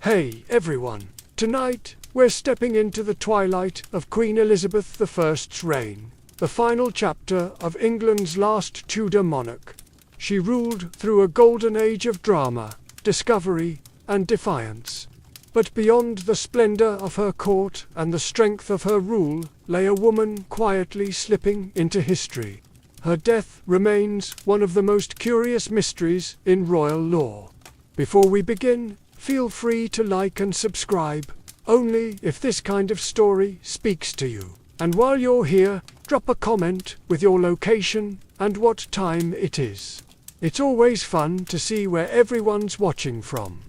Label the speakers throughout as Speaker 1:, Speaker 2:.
Speaker 1: Hey everyone, tonight we're stepping into the twilight of Queen Elizabeth I's reign, the final chapter of England's last Tudor monarch. She ruled through a golden age of drama, discovery, and defiance. But beyond the splendor of her court and the strength of her rule lay a woman quietly slipping into history. Her death remains one of the most curious mysteries in royal lore. Before we begin, feel free to like and subscribe, only if this kind of story speaks to you. And while you're here, drop a comment with your location and what time it is. It's always fun to see where everyone's watching from.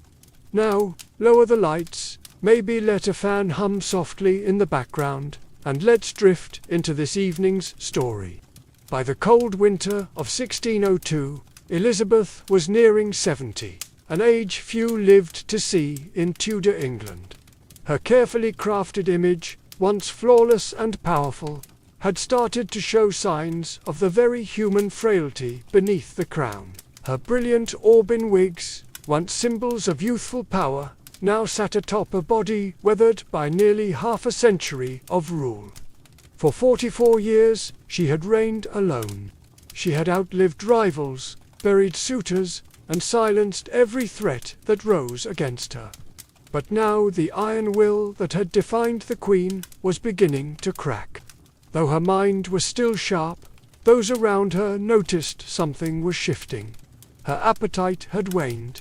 Speaker 1: Now, lower the lights, maybe let a fan hum softly in the background, and let's drift into this evening's story. By the cold winter of 1602, Elizabeth was nearing 70. An age few lived to see in Tudor England. Her carefully crafted image, once flawless and powerful, had started to show signs of the very human frailty beneath the crown. Her brilliant auburn wigs, once symbols of youthful power, now sat atop a body weathered by nearly half a century of rule. For 44 years, she had reigned alone. She had outlived rivals, buried suitors, and silenced every threat that rose against her. But now the iron will that had defined the Queen was beginning to crack. Though her mind was still sharp, those around her noticed something was shifting. Her appetite had waned.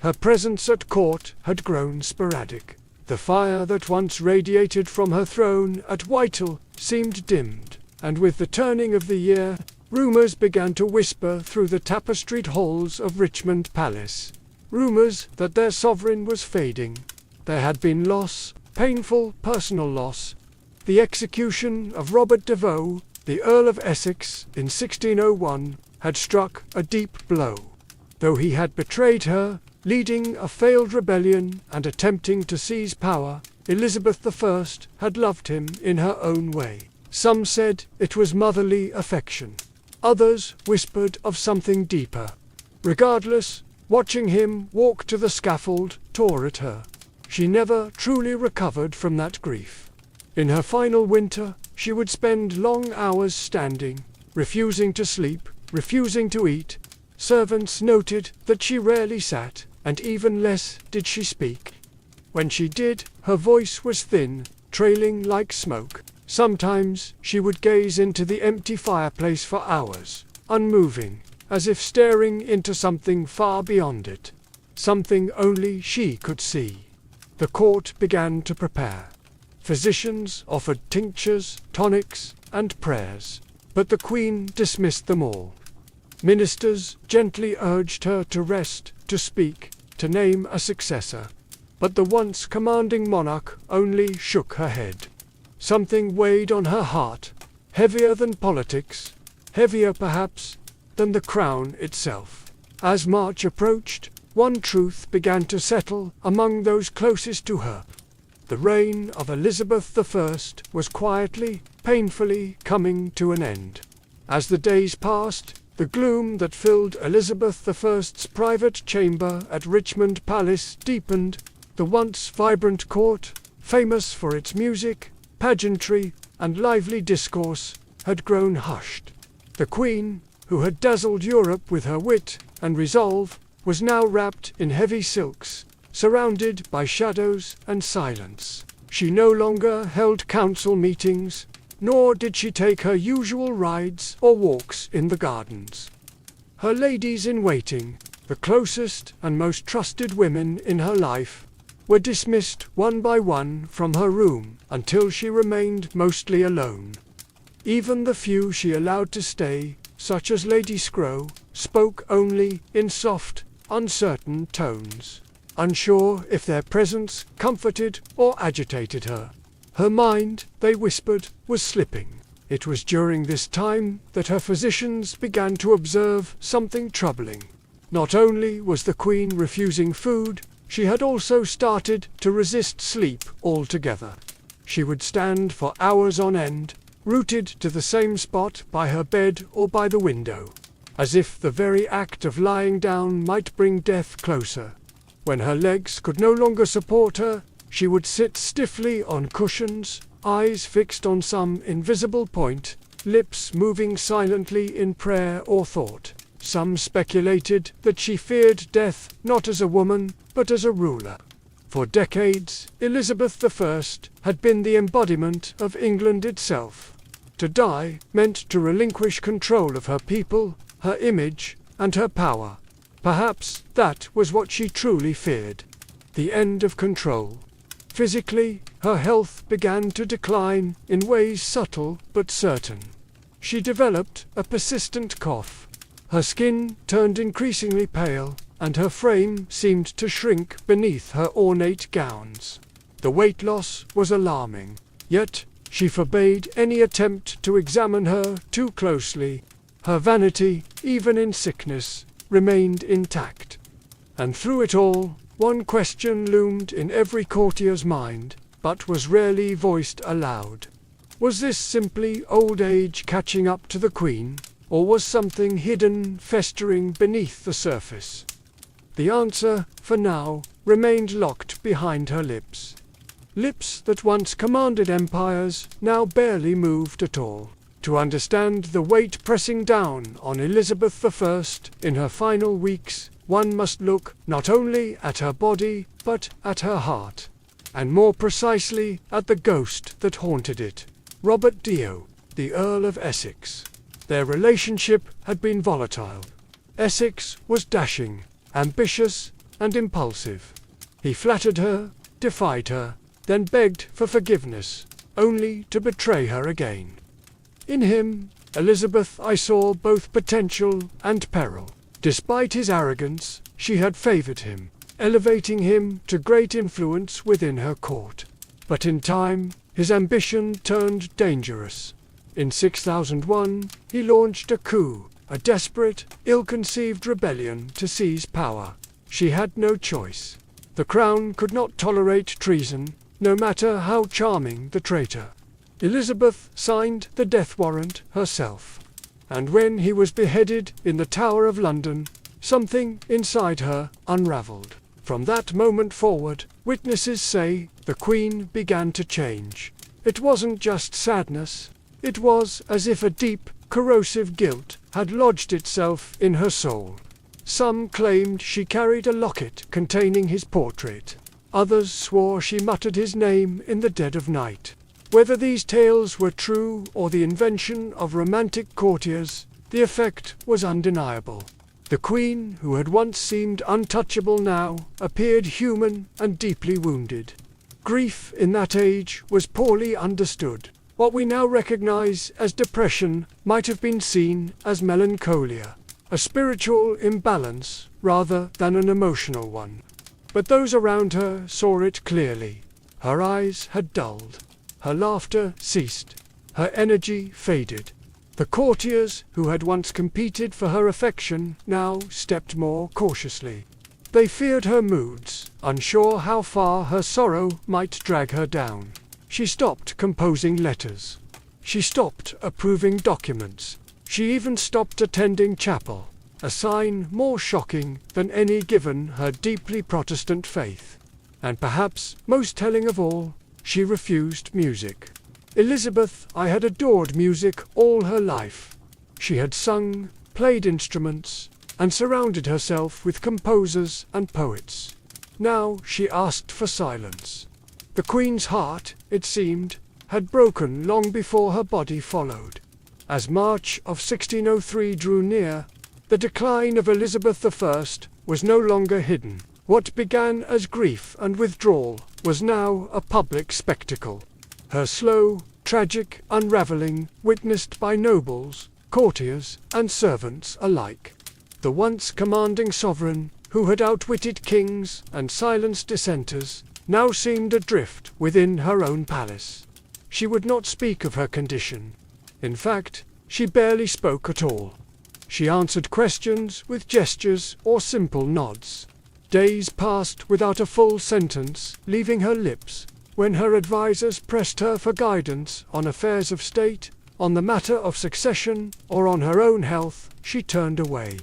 Speaker 1: Her presence at court had grown sporadic. The fire that once radiated from her throne at Whitehall seemed dimmed, and with the turning of the year, rumors began to whisper through the tapestried halls of Richmond Palace. Rumors that their sovereign was fading. There had been loss, painful personal loss. The execution of Robert de Vaux, the Earl of Essex, in 1601, had struck a deep blow. Though he had betrayed her, leading a failed rebellion and attempting to seize power, Elizabeth I had loved him in her own way. Some said it was motherly affection. Others whispered of something deeper. Regardless, watching him walk to the scaffold tore at her. She never truly recovered from that grief. In her final winter, she would spend long hours standing, refusing to sleep, refusing to eat. Servants noted that she rarely sat, and even less did she speak. When she did, her voice was thin, trailing like smoke. Sometimes she would gaze into the empty fireplace for hours, unmoving, as if staring into something far beyond it, something only she could see. The court began to prepare. Physicians offered tinctures, tonics, and prayers, but the Queen dismissed them all. Ministers gently urged her to rest, to speak, to name a successor, but the once commanding monarch only shook her head. Something weighed on her heart, heavier than politics, heavier perhaps than the crown itself. As March approached, one truth began to settle among those closest to her. The reign of Elizabeth I was quietly, painfully coming to an end. As the days passed, the gloom that filled Elizabeth I's private chamber at Richmond Palace deepened. The once vibrant court, famous for its music, pageantry, and lively discourse, had grown hushed. The Queen, who had dazzled Europe with her wit and resolve, was now wrapped in heavy silks, surrounded by shadows and silence. She no longer held council meetings, nor did she take her usual rides or walks in the gardens. Her ladies-in-waiting, the closest and most trusted women in her life, were dismissed one by one from her room until she remained mostly alone. Even the few she allowed to stay, such as Lady Scrow, spoke only in soft, uncertain tones, unsure if their presence comforted or agitated her. Her mind, they whispered, was slipping. It was during this time that her physicians began to observe something troubling. Not only was the Queen refusing food, she had also started to resist sleep altogether. She would stand for hours on end, rooted to the same spot by her bed or by the window, as if the very act of lying down might bring death closer. When her legs could no longer support her, she would sit stiffly on cushions, eyes fixed on some invisible point, lips moving silently in prayer or thought. Some speculated that she feared death not as a woman, but as a ruler. For decades, Elizabeth I had been the embodiment of England itself. To die meant to relinquish control of her people, her image, and her power. Perhaps that was what she truly feared. The end of control. Physically, her health began to decline in ways subtle but certain. She developed a persistent cough. Her skin turned increasingly pale, and her frame seemed to shrink beneath her ornate gowns. The weight loss was alarming, yet she forbade any attempt to examine her too closely. Her vanity, even in sickness, remained intact. And through it all, one question loomed in every courtier's mind, but was rarely voiced aloud. Was this simply old age catching up to the Queen, or was something hidden, festering beneath the surface? The answer, for now, remained locked behind her lips. Lips that once commanded empires now barely moved at all. To understand the weight pressing down on Elizabeth I in her final weeks, one must look not only at her body, but at her heart, and more precisely at the ghost that haunted it. Robert Dio, the Earl of Essex. Their relationship had been volatile. Essex was dashing, ambitious, and impulsive. He flattered her, defied her, then begged for forgiveness, only to betray her again. In him, Elizabeth, I saw both potential and peril. Despite his arrogance, she had favoured him, elevating him to great influence within her court. But in time, his ambition turned dangerous. In 6001, he launched a coup, a desperate, ill-conceived rebellion to seize power. She had no choice. The crown could not tolerate treason, no matter how charming the traitor. Elizabeth signed the death warrant herself. And when he was beheaded in the Tower of London, something inside her unravelled. From that moment forward, witnesses say, the Queen began to change. It wasn't just sadness. It was as if a deep, corrosive guilt had lodged itself in her soul. Some claimed she carried a locket containing his portrait. Others swore she muttered his name in the dead of night. Whether these tales were true or the invention of romantic courtiers, the effect was undeniable. The Queen, who had once seemed untouchable now, appeared human and deeply wounded. Grief in that age was poorly understood. What we now recognize as depression might have been seen as melancholia, a spiritual imbalance rather than an emotional one. But those around her saw it clearly. Her eyes had dulled. Her laughter ceased. Her energy faded. The courtiers who had once competed for her affection now stepped more cautiously. They feared her moods, unsure how far her sorrow might drag her down. She stopped composing letters. She stopped approving documents. She even stopped attending chapel, a sign more shocking than any given her deeply Protestant faith. And perhaps most telling of all, she refused music. Elizabeth I had adored music all her life. She had sung, played instruments, and surrounded herself with composers and poets. Now she asked for silence. The Queen's heart, it seemed, had broken long before her body followed. As March of 1603 drew near, the decline of Elizabeth I was no longer hidden. What began as grief and withdrawal was now a public spectacle. Her slow, tragic unravelling, witnessed by nobles, courtiers, and servants alike. The once commanding sovereign, who had outwitted kings and silenced dissenters, now seemed adrift within her own palace. She would not speak of her condition. In fact, she barely spoke at all. She answered questions with gestures or simple nods. Days passed without a full sentence leaving her lips. When her advisers pressed her for guidance on affairs of state, on the matter of succession, or on her own health, she turned away.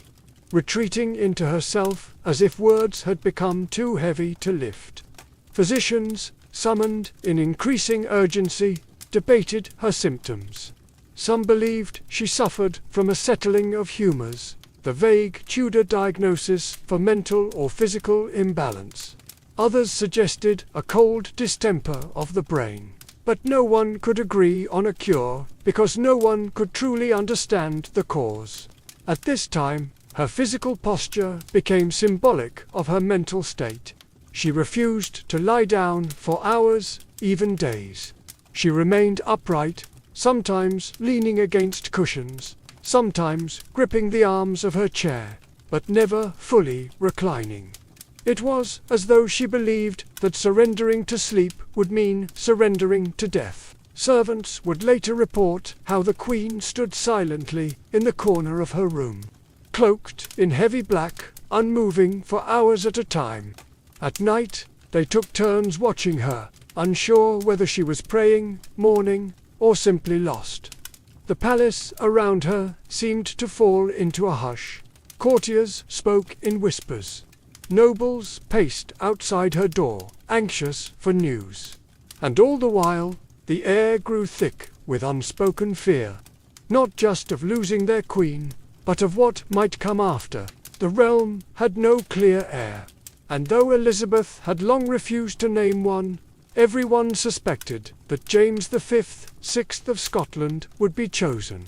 Speaker 1: retreating into herself as if words had become too heavy to lift. Physicians, summoned in increasing urgency, debated her symptoms. Some believed she suffered from a settling of humours, the vague Tudor diagnosis for mental or physical imbalance. Others suggested a cold distemper of the brain. But no one could agree on a cure, because no one could truly understand the cause. At this time, her physical posture became symbolic of her mental state. She refused to lie down for hours, even days. She remained upright, sometimes leaning against cushions, sometimes gripping the arms of her chair, but never fully reclining. It was as though she believed that surrendering to sleep would mean surrendering to death. Servants would later report how the Queen stood silently in the corner of her room, cloaked in heavy black, unmoving for hours at a time. At night, they took turns watching her, unsure whether she was praying, mourning, or simply lost. The palace around her seemed to fall into a hush. Courtiers spoke in whispers. Nobles paced outside her door, anxious for news. And all the while, the air grew thick with unspoken fear, not just of losing their queen, but of what might come after. The realm had no clear heir, and though Elizabeth had long refused to name one, everyone suspected that James V, 6th of Scotland, would be chosen.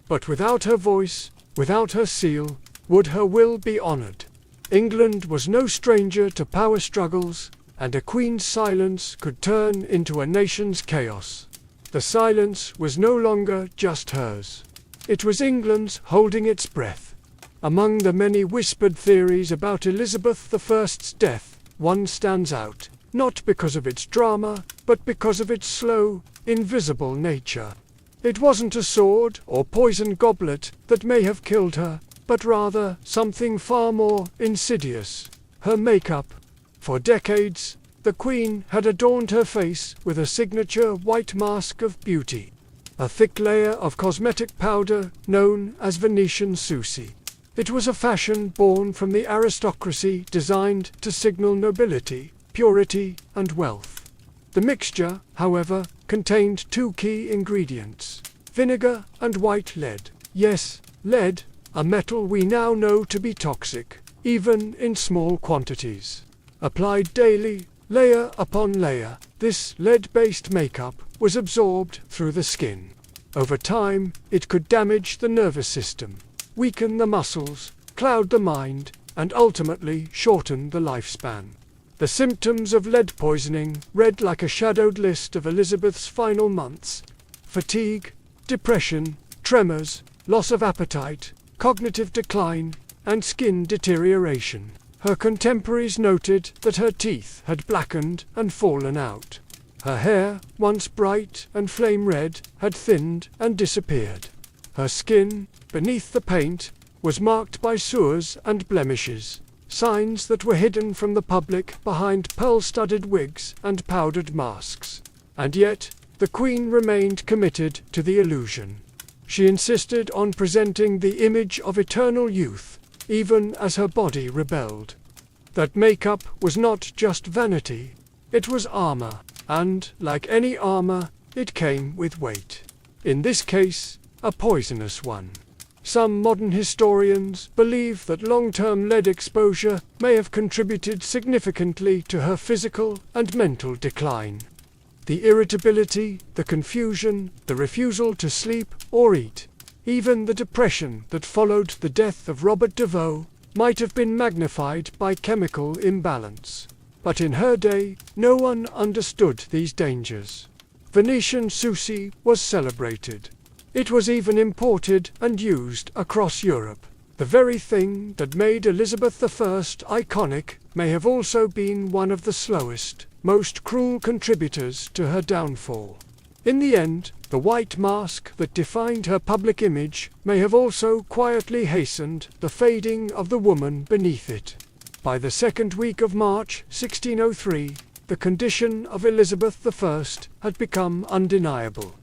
Speaker 1: But without her voice, without her seal, would her will be honoured? England was no stranger to power struggles, and a queen's silence could turn into a nation's chaos. The silence was no longer just hers. It was England's holding its breath. Among the many whispered theories about Elizabeth I's death, one stands out, not because of its drama, but because of its slow, invisible nature. It wasn't a sword or poisoned goblet that may have killed her, but rather something far more insidious: her makeup. For decades, the Queen had adorned her face with a signature white mask of beauty, a thick layer of cosmetic powder known as Venetian Susie. It was a fashion born from the aristocracy, designed to signal nobility, purity, and wealth. The mixture, however, contained two key ingredients: vinegar and white lead. Yes, lead, a metal we now know to be toxic, even in small quantities. Applied daily, layer upon layer, this lead-based makeup was absorbed through the skin. Over time, it could damage the nervous system, weaken the muscles, cloud the mind, and ultimately shorten the lifespan. The symptoms of lead poisoning read like a shadowed list of Elizabeth's final months: fatigue, depression, tremors, loss of appetite, cognitive decline, and skin deterioration. Her contemporaries noted that her teeth had blackened and fallen out. Her hair, once bright and flame red, had thinned and disappeared. Her skin, beneath the paint, was marked by sores and blemishes, signs that were hidden from the public behind pearl-studded wigs and powdered masks. And yet, the Queen remained committed to the illusion. She insisted on presenting the image of eternal youth, even as her body rebelled. That makeup was not just vanity, it was armor, and, like any armor, it came with weight. In this case, a poisonous one. Some modern historians believe that long-term lead exposure may have contributed significantly to her physical and mental decline. The irritability, the confusion, the refusal to sleep or eat, even the depression that followed the death of Robert de Vaux, might have been magnified by chemical imbalance. But in her day, no one understood these dangers. Venetian Susie was celebrated. It was even imported and used across Europe. The very thing that made Elizabeth I iconic may have also been one of the slowest, most cruel contributors to her downfall. In the end, the white mask that defined her public image may have also quietly hastened the fading of the woman beneath it. By the second week of March 1603, the condition of Elizabeth I had become undeniable.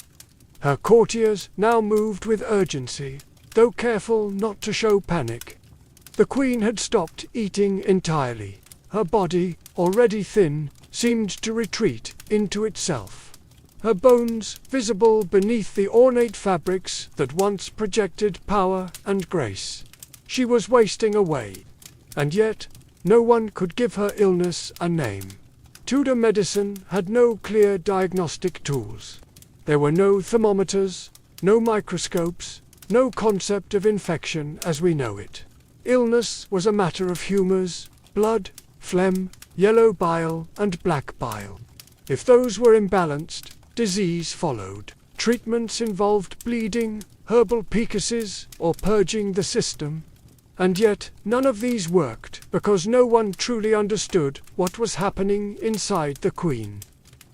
Speaker 1: Her courtiers now moved with urgency, though careful not to show panic. The Queen had stopped eating entirely. Her body, already thin, seemed to retreat into itself. Her bones, visible beneath the ornate fabrics that once projected power and grace. She was wasting away. And yet, no one could give her illness a name. Tudor medicine had no clear diagnostic tools. There were no thermometers, no microscopes, no concept of infection as we know it. Illness was a matter of humours, blood, phlegm, yellow bile, and black bile. If those were imbalanced, disease followed. Treatments involved bleeding, herbal picasses, or purging the system. And yet, none of these worked, because no one truly understood what was happening inside the Queen.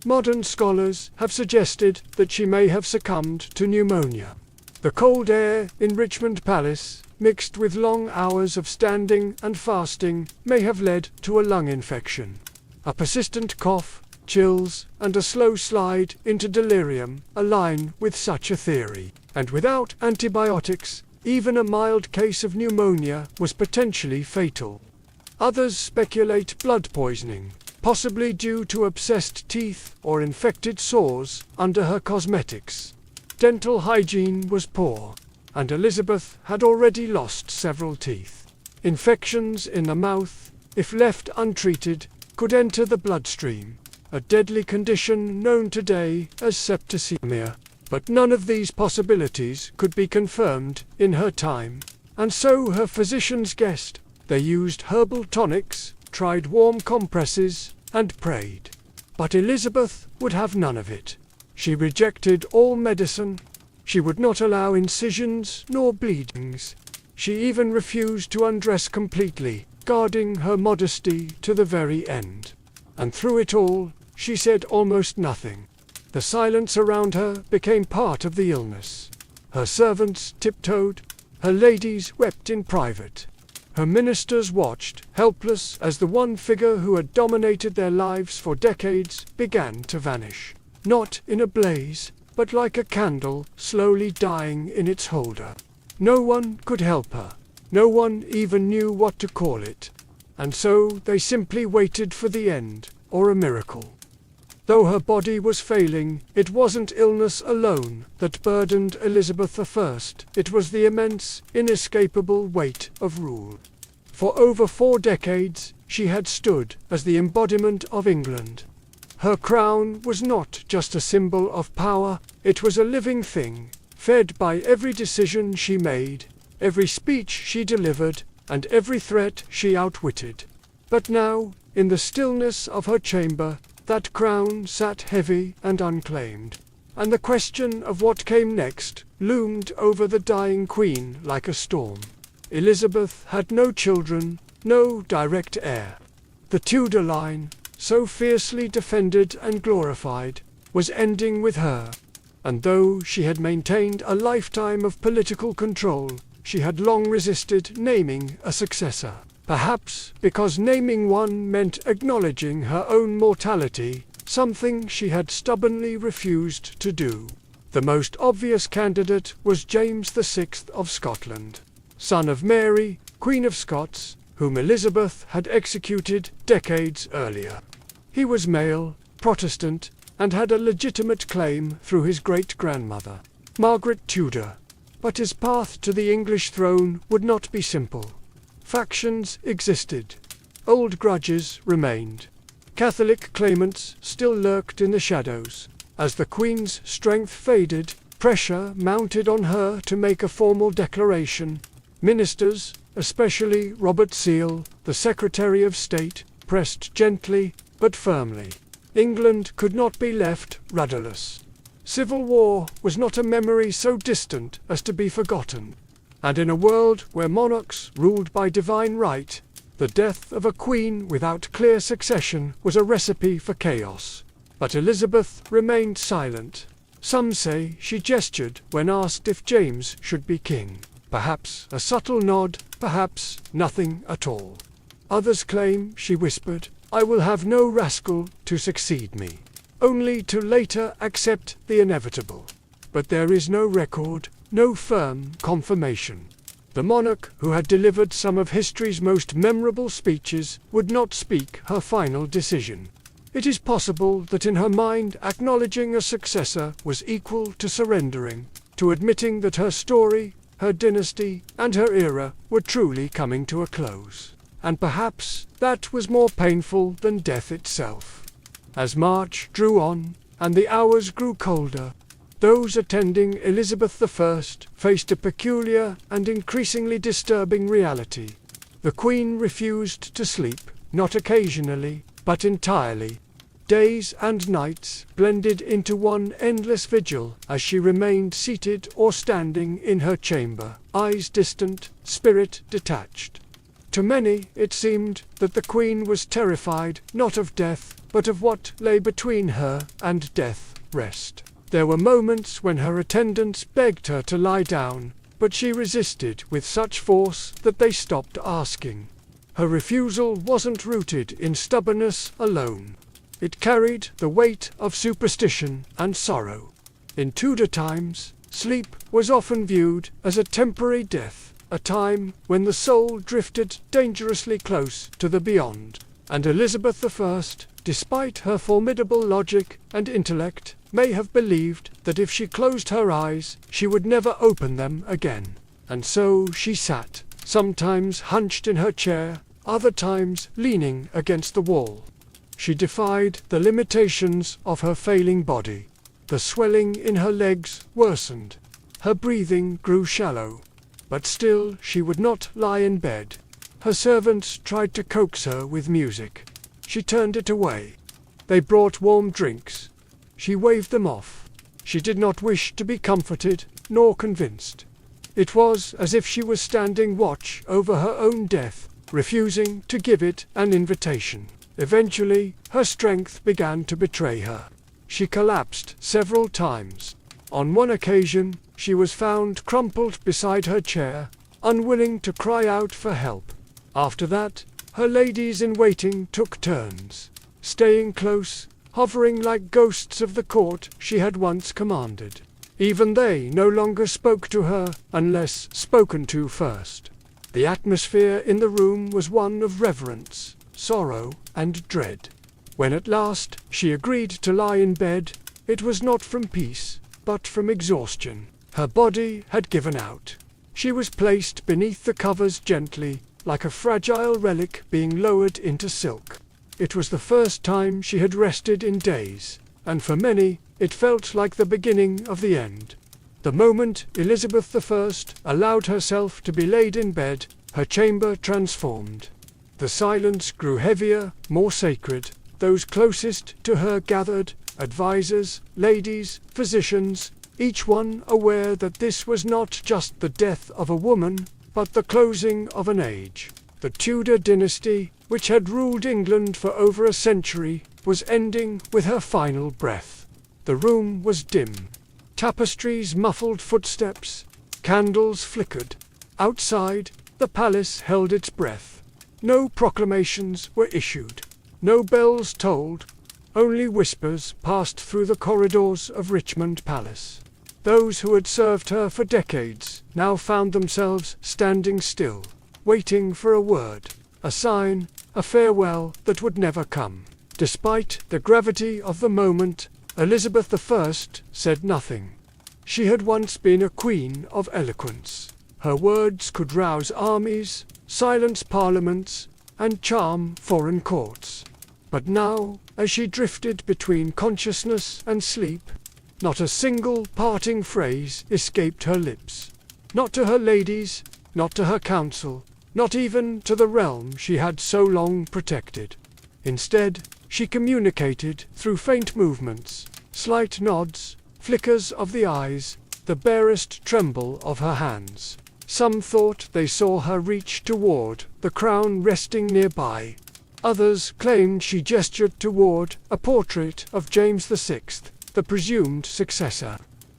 Speaker 1: Modern scholars have suggested that she may have succumbed to pneumonia. The cold air in Richmond Palace, mixed with long hours of standing and fasting, may have led to a lung infection. A persistent cough, chills, and a slow slide into delirium align with such a theory. And without antibiotics, even a mild case of pneumonia was potentially fatal. Others speculate blood poisoning, possibly due to obsessed teeth or infected sores under her cosmetics. Dental hygiene was poor, and Elizabeth had already lost several teeth. Infections in the mouth, if left untreated, could enter the bloodstream, a deadly condition known today as septicemia. But none of these possibilities could be confirmed in her time, and so her physicians guessed. They used herbal tonics, tried warm compresses, and prayed. But Elizabeth would have none of it. She rejected all medicine. She would not allow incisions nor bleedings. She even refused to undress completely, guarding her modesty to the very end. And through it all, she said almost nothing. The silence around her became part of the illness. Her servants tiptoed, her ladies wept in private. Her ministers watched, helpless as the one figure who had dominated their lives for decades began to vanish. Not in a blaze, but like a candle slowly dying in its holder. No one could help her. No one even knew what to call it. And so they simply waited for the end, or a miracle. Though her body was failing, it wasn't illness alone that burdened Elizabeth I. It was the immense, inescapable weight of rule. For over 4 decades, she had stood as the embodiment of England. Her crown was not just a symbol of power, it was a living thing, fed by every decision she made, every speech she delivered, and every threat she outwitted. But now, in the stillness of her chamber, that crown sat heavy and unclaimed, and the question of what came next loomed over the dying Queen like a storm. Elizabeth had no children, no direct heir. The Tudor line, so fiercely defended and glorified, was ending with her, and though she had maintained a lifetime of political control, she had long resisted naming a successor. Perhaps because naming one meant acknowledging her own mortality, something she had stubbornly refused to do. The most obvious candidate was James VI of Scotland, son of Mary, Queen of Scots, whom Elizabeth had executed decades earlier. He was male, Protestant, and had a legitimate claim through his great-grandmother, Margaret Tudor. But his path to the English throne would not be simple. Factions existed. Old grudges remained. Catholic claimants still lurked in the shadows. As the Queen's strength faded, pressure mounted on her to make a formal declaration. Ministers, especially Robert Seel, the Secretary of State, pressed gently but firmly. England could not be left rudderless. Civil war was not a memory so distant as to be forgotten. And in a world where monarchs ruled by divine right, the death of a queen without clear succession was a recipe for chaos. But Elizabeth remained silent. Some say she gestured when asked if James should be king. Perhaps a subtle nod, perhaps nothing at all. Others claim she whispered, "I will have no rascal to succeed me," only to later accept the inevitable. But there is no record, no firm confirmation. The monarch, who had delivered some of history's most memorable speeches, would not speak her final decision. It is possible that in her mind acknowledging a successor was equal to surrendering, to admitting that her story, her dynasty, and her era were truly coming to a close. And perhaps that was more painful than death itself. As March drew on, and the hours grew colder, those attending Elizabeth I faced a peculiar and increasingly disturbing reality. The Queen refused to sleep, not occasionally, but entirely. Days and nights blended into one endless vigil as she remained seated or standing in her chamber, eyes distant, spirit detached. To many it seemed that the Queen was terrified not of death, but of what lay between her and death, rest. There were moments when her attendants begged her to lie down, but she resisted with such force that they stopped asking. Her refusal wasn't rooted in stubbornness alone. It carried the weight of superstition and sorrow. In Tudor times, sleep was often viewed as a temporary death, a time when the soul drifted dangerously close to the beyond. And Elizabeth I, despite her formidable logic and intellect, may have believed that if she closed her eyes, she would never open them again. And so she sat, sometimes hunched in her chair, other times leaning against the wall. She defied the limitations of her failing body. The swelling in her legs worsened. Her breathing grew shallow. But still she would not lie in bed. Her servants tried to coax her with music. She turned it away. They brought warm drinks. She waved them off. She did not wish to be comforted, nor convinced. It was as if she was standing watch over her own death, refusing to give it an invitation. Eventually, her strength began to betray her. She collapsed several times. On one occasion, she was found crumpled beside her chair, unwilling to cry out for help. After that, her ladies-in-waiting took turns, staying close, hovering like ghosts of the court she had once commanded. Even they no longer spoke to her unless spoken to first. The atmosphere in the room was one of reverence, sorrow, and dread. When at last she agreed to lie in bed, it was not from peace, but from exhaustion. Her body had given out. She was placed beneath the covers gently, like a fragile relic being lowered into silk. It was the first time she had rested in days, and for many it felt like the beginning of the end. The moment Elizabeth I allowed herself to be laid in bed, her chamber transformed. The silence grew heavier, more sacred. Those closest to her gathered, advisers, ladies, physicians, each one aware that this was not just the death of a woman, but the closing of an age. The Tudor dynasty, which had ruled England for over a century, was ending with her final breath. The room was dim. Tapestries muffled footsteps. Candles flickered. Outside, the palace held its breath. No proclamations were issued. No bells tolled. Only whispers passed through the corridors of Richmond Palace. Those who had served her for decades now found themselves standing still, waiting for a word, a sign, a farewell that would never come. Despite the gravity of the moment, Elizabeth I said nothing. She had once been a queen of eloquence. Her words could rouse armies, silence parliaments, and charm foreign courts. But now, as she drifted between consciousness and sleep, not a single parting phrase escaped her lips. Not to her ladies, not to her council, not even to the realm she had so long protected. Instead, she communicated through faint movements, slight nods, flickers of the eyes, the barest tremble of her hands. Some thought they saw her reach toward the crown resting nearby. Others claimed she gestured toward a portrait of James VI, the presumed successor.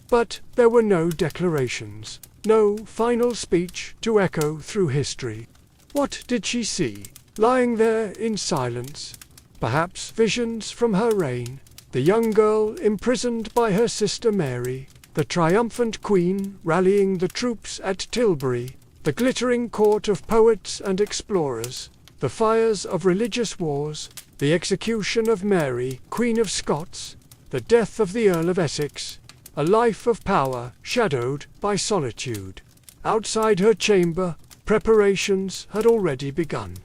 Speaker 1: But there were no declarations, no final speech to echo through history. What did she see, lying there in silence? Perhaps visions from her reign, the young girl imprisoned by her sister Mary, the triumphant queen rallying the troops at Tilbury, the glittering court of poets and explorers, the fires of religious wars, the execution of Mary, Queen of Scots, the death of the Earl of Essex, a life of power shadowed by solitude. Outside her chamber, preparations had already begun.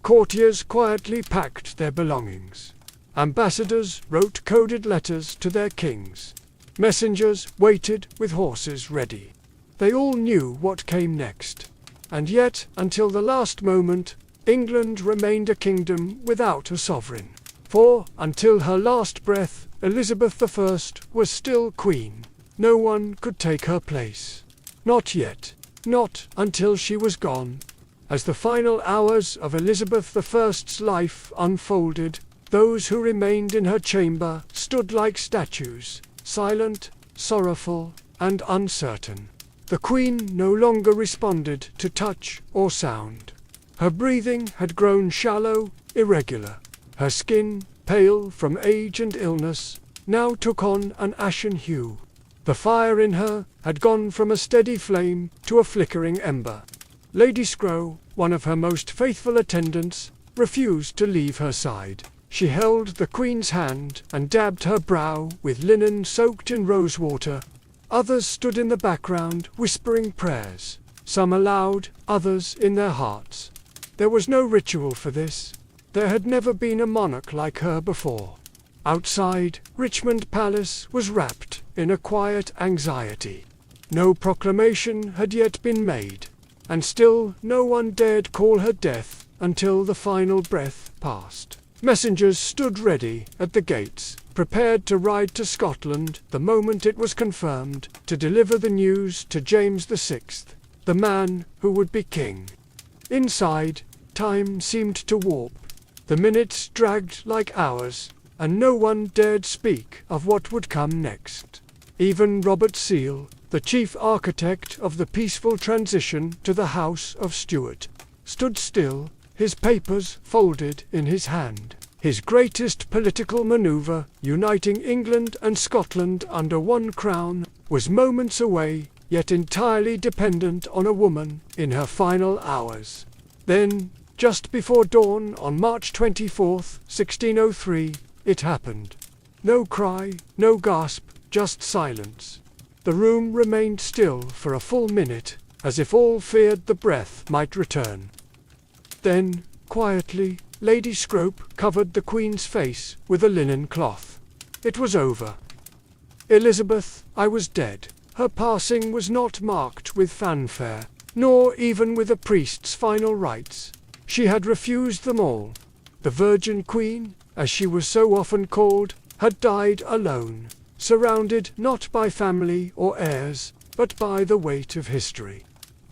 Speaker 1: Courtiers quietly packed their belongings. Ambassadors wrote coded letters to their kings. Messengers waited with horses ready. They all knew what came next. And yet, until the last moment, England remained a kingdom without a sovereign. For, until her last breath, Elizabeth I was still queen. No one could take her place. Not yet. Not until she was gone. As the final hours of Elizabeth I's life unfolded, those who remained in her chamber stood like statues, silent, sorrowful, and uncertain. The Queen no longer responded to touch or sound. Her breathing had grown shallow, irregular. Her skin, pale from age and illness, now took on an ashen hue. The fire in her had gone from a steady flame to a flickering ember. Lady Scrow, one of her most faithful attendants, refused to leave her side. She held the Queen's hand and dabbed her brow with linen soaked in rosewater. Others stood in the background, whispering prayers, some aloud, others in their hearts. There was no ritual for this. There had never been a monarch like her before. Outside, Richmond Palace was wrapped in a quiet anxiety. No proclamation had yet been made, and still no one dared call her death until the final breath passed. Messengers stood ready at the gates, prepared to ride to Scotland the moment it was confirmed, to deliver the news to James VI, the man who would be king. Inside, time seemed to warp. The minutes dragged like hours, and no one dared speak of what would come next. Even Robert Seel, the chief architect of the peaceful transition to the House of Stuart, stood still, his papers folded in his hand. His greatest political maneuver, uniting England and Scotland under one crown, was moments away, yet entirely dependent on a woman in her final hours. Then, just before dawn on March 24th, 1603, it happened. No cry, no gasp, just silence. The room remained still for a full minute, as if all feared the breath might return. Then, quietly, Lady Scrope covered the Queen's face with a linen cloth. It was over. Elizabeth I was dead. Her passing was not marked with fanfare, nor even with a priest's final rites. She had refused them all. The Virgin Queen, as she was so often called, had died alone, surrounded not by family or heirs, but by the weight of history.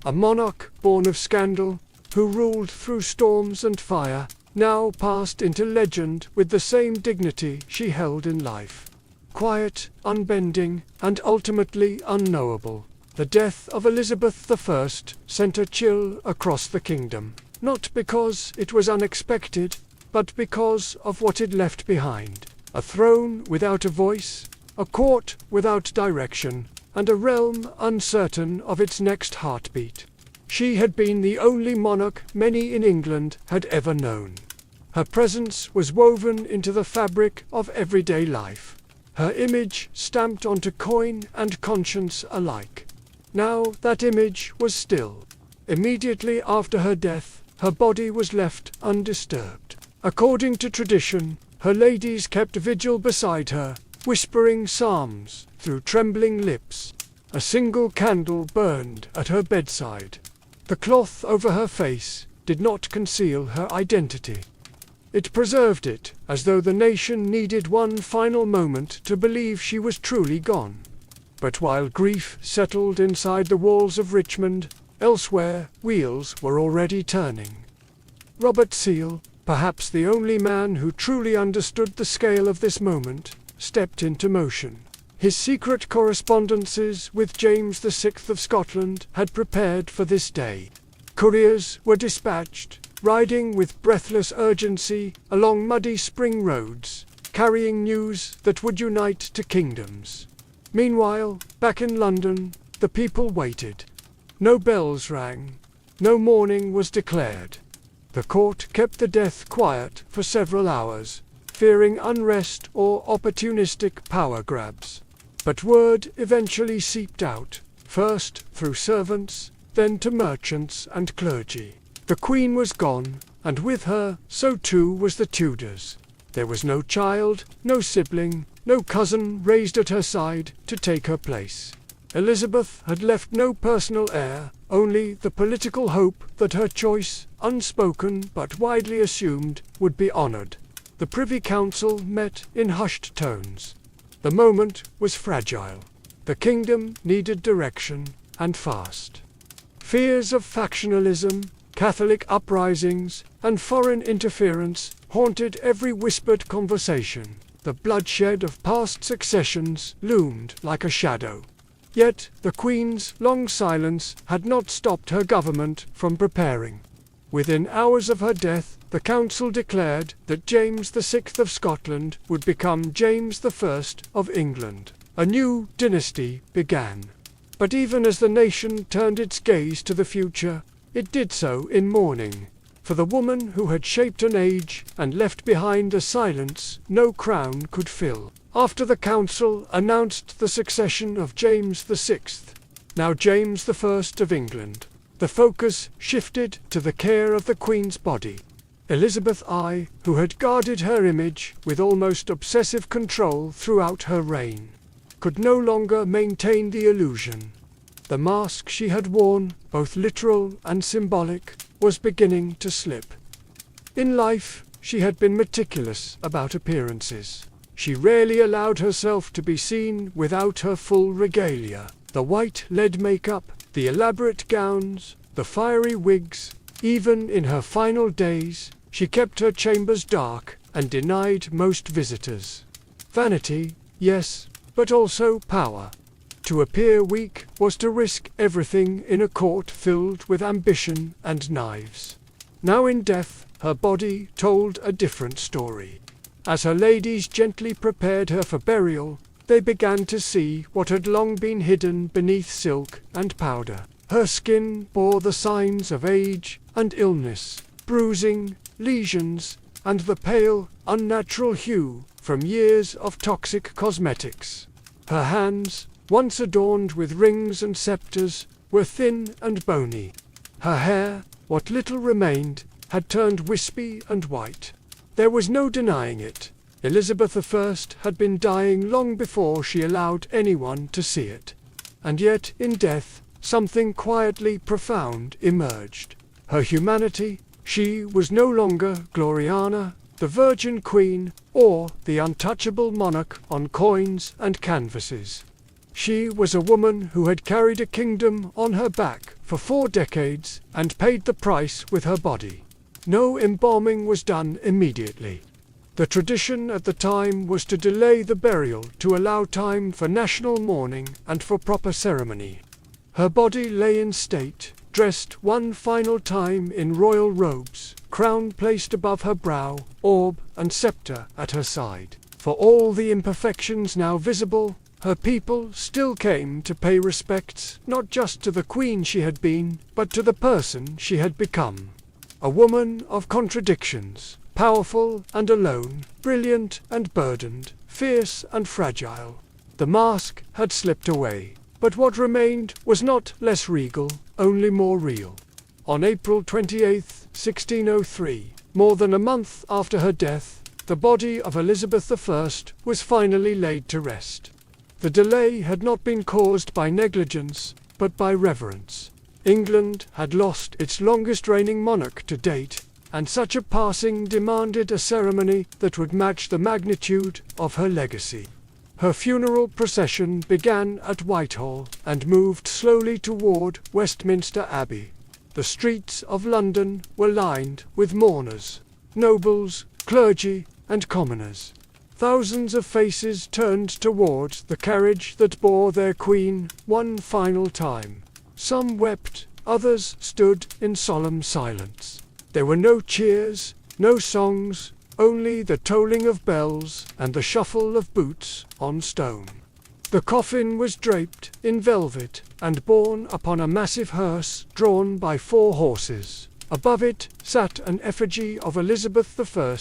Speaker 1: A monarch born of scandal, who ruled through storms and fire, now passed into legend with the same dignity she held in life. Quiet, unbending, and ultimately unknowable, the death of Elizabeth I sent a chill across the kingdom, not because it was unexpected, but because of what it left behind. A throne without a voice, a court without direction, and a realm uncertain of its next heartbeat. She had been the only monarch many in England had ever known. Her presence was woven into the fabric of everyday life, her image stamped onto coin and conscience alike. Now that image was still. Immediately after her death, her body was left undisturbed. According to tradition, her ladies kept vigil beside her, whispering psalms through trembling lips. A single candle burned at her bedside. The cloth over her face did not conceal her identity. It preserved it, as though the nation needed one final moment to believe she was truly gone. But while grief settled inside the walls of Richmond, elsewhere wheels were already turning. Robert Seel, perhaps the only man who truly understood the scale of this moment, stepped into motion. His secret correspondences with James VI of Scotland had prepared for this day. Couriers were dispatched, riding with breathless urgency along muddy spring roads, carrying news that would unite two kingdoms. Meanwhile, back in London, the people waited. No bells rang, no mourning was declared. The court kept the death quiet for several hours, fearing unrest or opportunistic power grabs. But word eventually seeped out, first through servants, then to merchants and clergy. The Queen was gone, and with her, so too was the Tudors. There was no child, no sibling, no cousin raised at her side to take her place. Elizabeth had left no personal heir, only the political hope that her choice, unspoken but widely assumed, would be honoured. The Privy Council met in hushed tones. The moment was fragile. The kingdom needed direction, and fast. Fears of factionalism, Catholic uprisings, and foreign interference haunted every whispered conversation. The bloodshed of past successions loomed like a shadow. Yet the Queen's long silence had not stopped her government from preparing. Within hours of her death, the Council declared that James VI of Scotland would become James I of England. A new dynasty began. But even as the nation turned its gaze to the future, it did so in mourning. For the woman who had shaped an age and left behind a silence no crown could fill. After the council announced the succession of James VI, now James I of England, the focus shifted to the care of the Queen's body. Elizabeth I, who had guarded her image with almost obsessive control throughout her reign, could no longer maintain the illusion. The mask she had worn, both literal and symbolic, was beginning to slip. In life, she had been meticulous about appearances. She rarely allowed herself to be seen without her full regalia. The white lead makeup, the elaborate gowns, the fiery wigs. Even in her final days, she kept her chambers dark and denied most visitors. Vanity, yes, but also power. To appear weak was to risk everything in a court filled with ambition and knives. Now in death, her body told a different story. As her ladies gently prepared her for burial, they began to see what had long been hidden beneath silk and powder. Her skin bore the signs of age and illness, bruising, lesions, and the pale, unnatural hue from years of toxic cosmetics. Her hands, once adorned with rings and scepters, were thin and bony. Her hair, what little remained, had turned wispy and white. There was no denying it. Elizabeth I had been dying long before she allowed anyone to see it. And yet, in death, something quietly profound emerged. Her humanity. She was no longer Gloriana, the Virgin Queen, or the untouchable monarch on coins and canvases. She was a woman who had carried a kingdom on her back for 4 decades and paid the price with her body. No embalming was done immediately. The tradition at the time was to delay the burial to allow time for national mourning and for proper ceremony. Her body lay in state, dressed one final time in royal robes, crown placed above her brow, orb and scepter at her side. For all the imperfections now visible, her people still came to pay respects not just to the queen she had been, but to the person she had become. A woman of contradictions, powerful and alone, brilliant and burdened, fierce and fragile. The mask had slipped away, but what remained was not less regal, only more real. On April 28, 1603, more than a month after her death, the body of Elizabeth I was finally laid to rest. The delay had not been caused by negligence, but by reverence. England had lost its longest reigning monarch to date, and such a passing demanded a ceremony that would match the magnitude of her legacy. Her funeral procession began at Whitehall and moved slowly toward Westminster Abbey. The streets of London were lined with mourners, nobles, clergy, and commoners. Thousands of faces turned towards the carriage that bore their queen one final time. Some wept, others stood in solemn silence. There were no cheers, no songs, only the tolling of bells and the shuffle of boots on stone. The coffin was draped in velvet and borne upon a massive hearse drawn by 4 horses. Above it sat an effigy of Elizabeth I,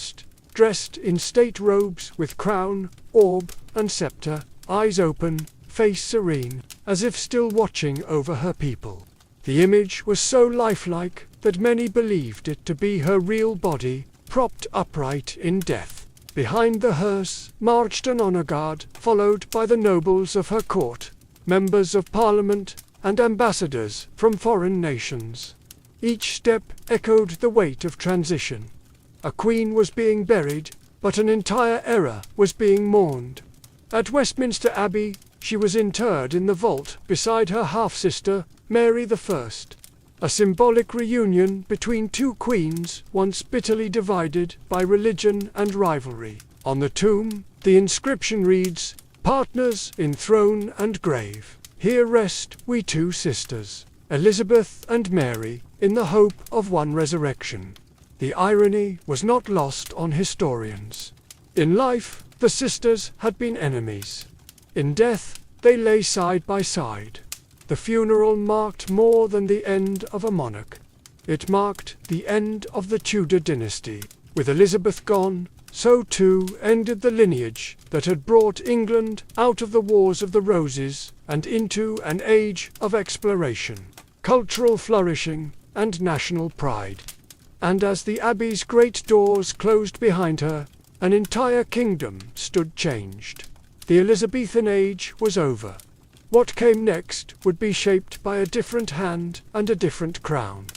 Speaker 1: dressed in state robes with crown, orb, and sceptre, eyes open, face serene, as if still watching over her people. The image was so lifelike that many believed it to be her real body, propped upright in death. Behind the hearse marched an honour guard, followed by the nobles of her court, members of parliament, and ambassadors from foreign nations. Each step echoed the weight of transition. A queen was being buried, but an entire era was being mourned. At Westminster Abbey, she was interred in the vault beside her half-sister, Mary I. A symbolic reunion between 2 queens once bitterly divided by religion and rivalry. On the tomb, the inscription reads, "Partners in throne and grave, here rest we 2 sisters, Elizabeth and Mary, in the hope of one resurrection." The irony was not lost on historians. In life, the sisters had been enemies. In death, they lay side by side. The funeral marked more than the end of a monarch. It marked the end of the Tudor dynasty. With Elizabeth gone, so too ended the lineage that had brought England out of the Wars of the Roses and into an age of exploration, cultural flourishing, and national pride. And as the Abbey's great doors closed behind her, an entire kingdom stood changed. The Elizabethan age was over. What came next would be shaped by a different hand and a different crown.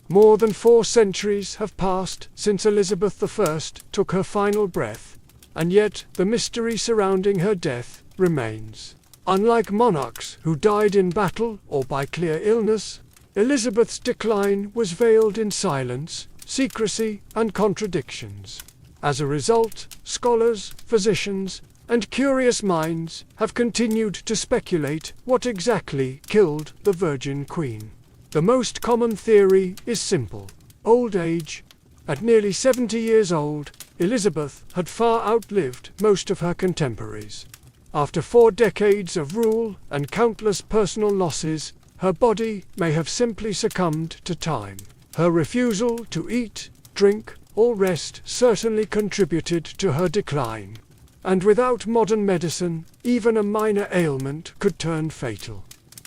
Speaker 1: More than 4 centuries have passed since Elizabeth I took her final breath, and yet the mystery surrounding her death remains. Unlike monarchs who died in battle or by clear illness, Elizabeth's decline was veiled in silence, secrecy, and contradictions. As a result, scholars, physicians, and curious minds have continued to speculate what exactly killed the Virgin Queen. The most common theory is simple: old age. At nearly 70 years old, Elizabeth had far outlived most of her contemporaries. After 4 decades of rule and countless personal losses, her body may have simply succumbed to time. Her refusal to eat, drink, or rest certainly contributed to her decline. And without modern medicine, even a minor ailment could turn fatal.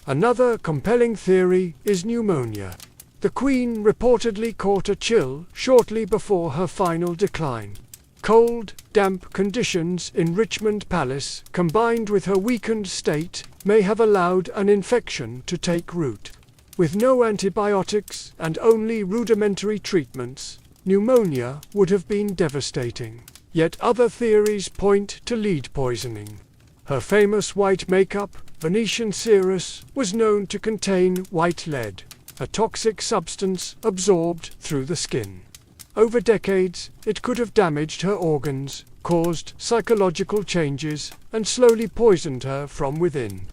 Speaker 1: Another compelling theory is pneumonia. The Queen reportedly caught a chill shortly before her final decline. Cold, damp conditions in Richmond Palace, combined with her weakened state, may have allowed an infection to take root. With no antibiotics and only rudimentary treatments, pneumonia would have been devastating. Yet other theories point to lead poisoning. Her famous white makeup, Venetian cerus, was known to contain white lead, a toxic substance absorbed through the skin. Over decades, it could have damaged her organs, caused psychological changes, and slowly poisoned her from within.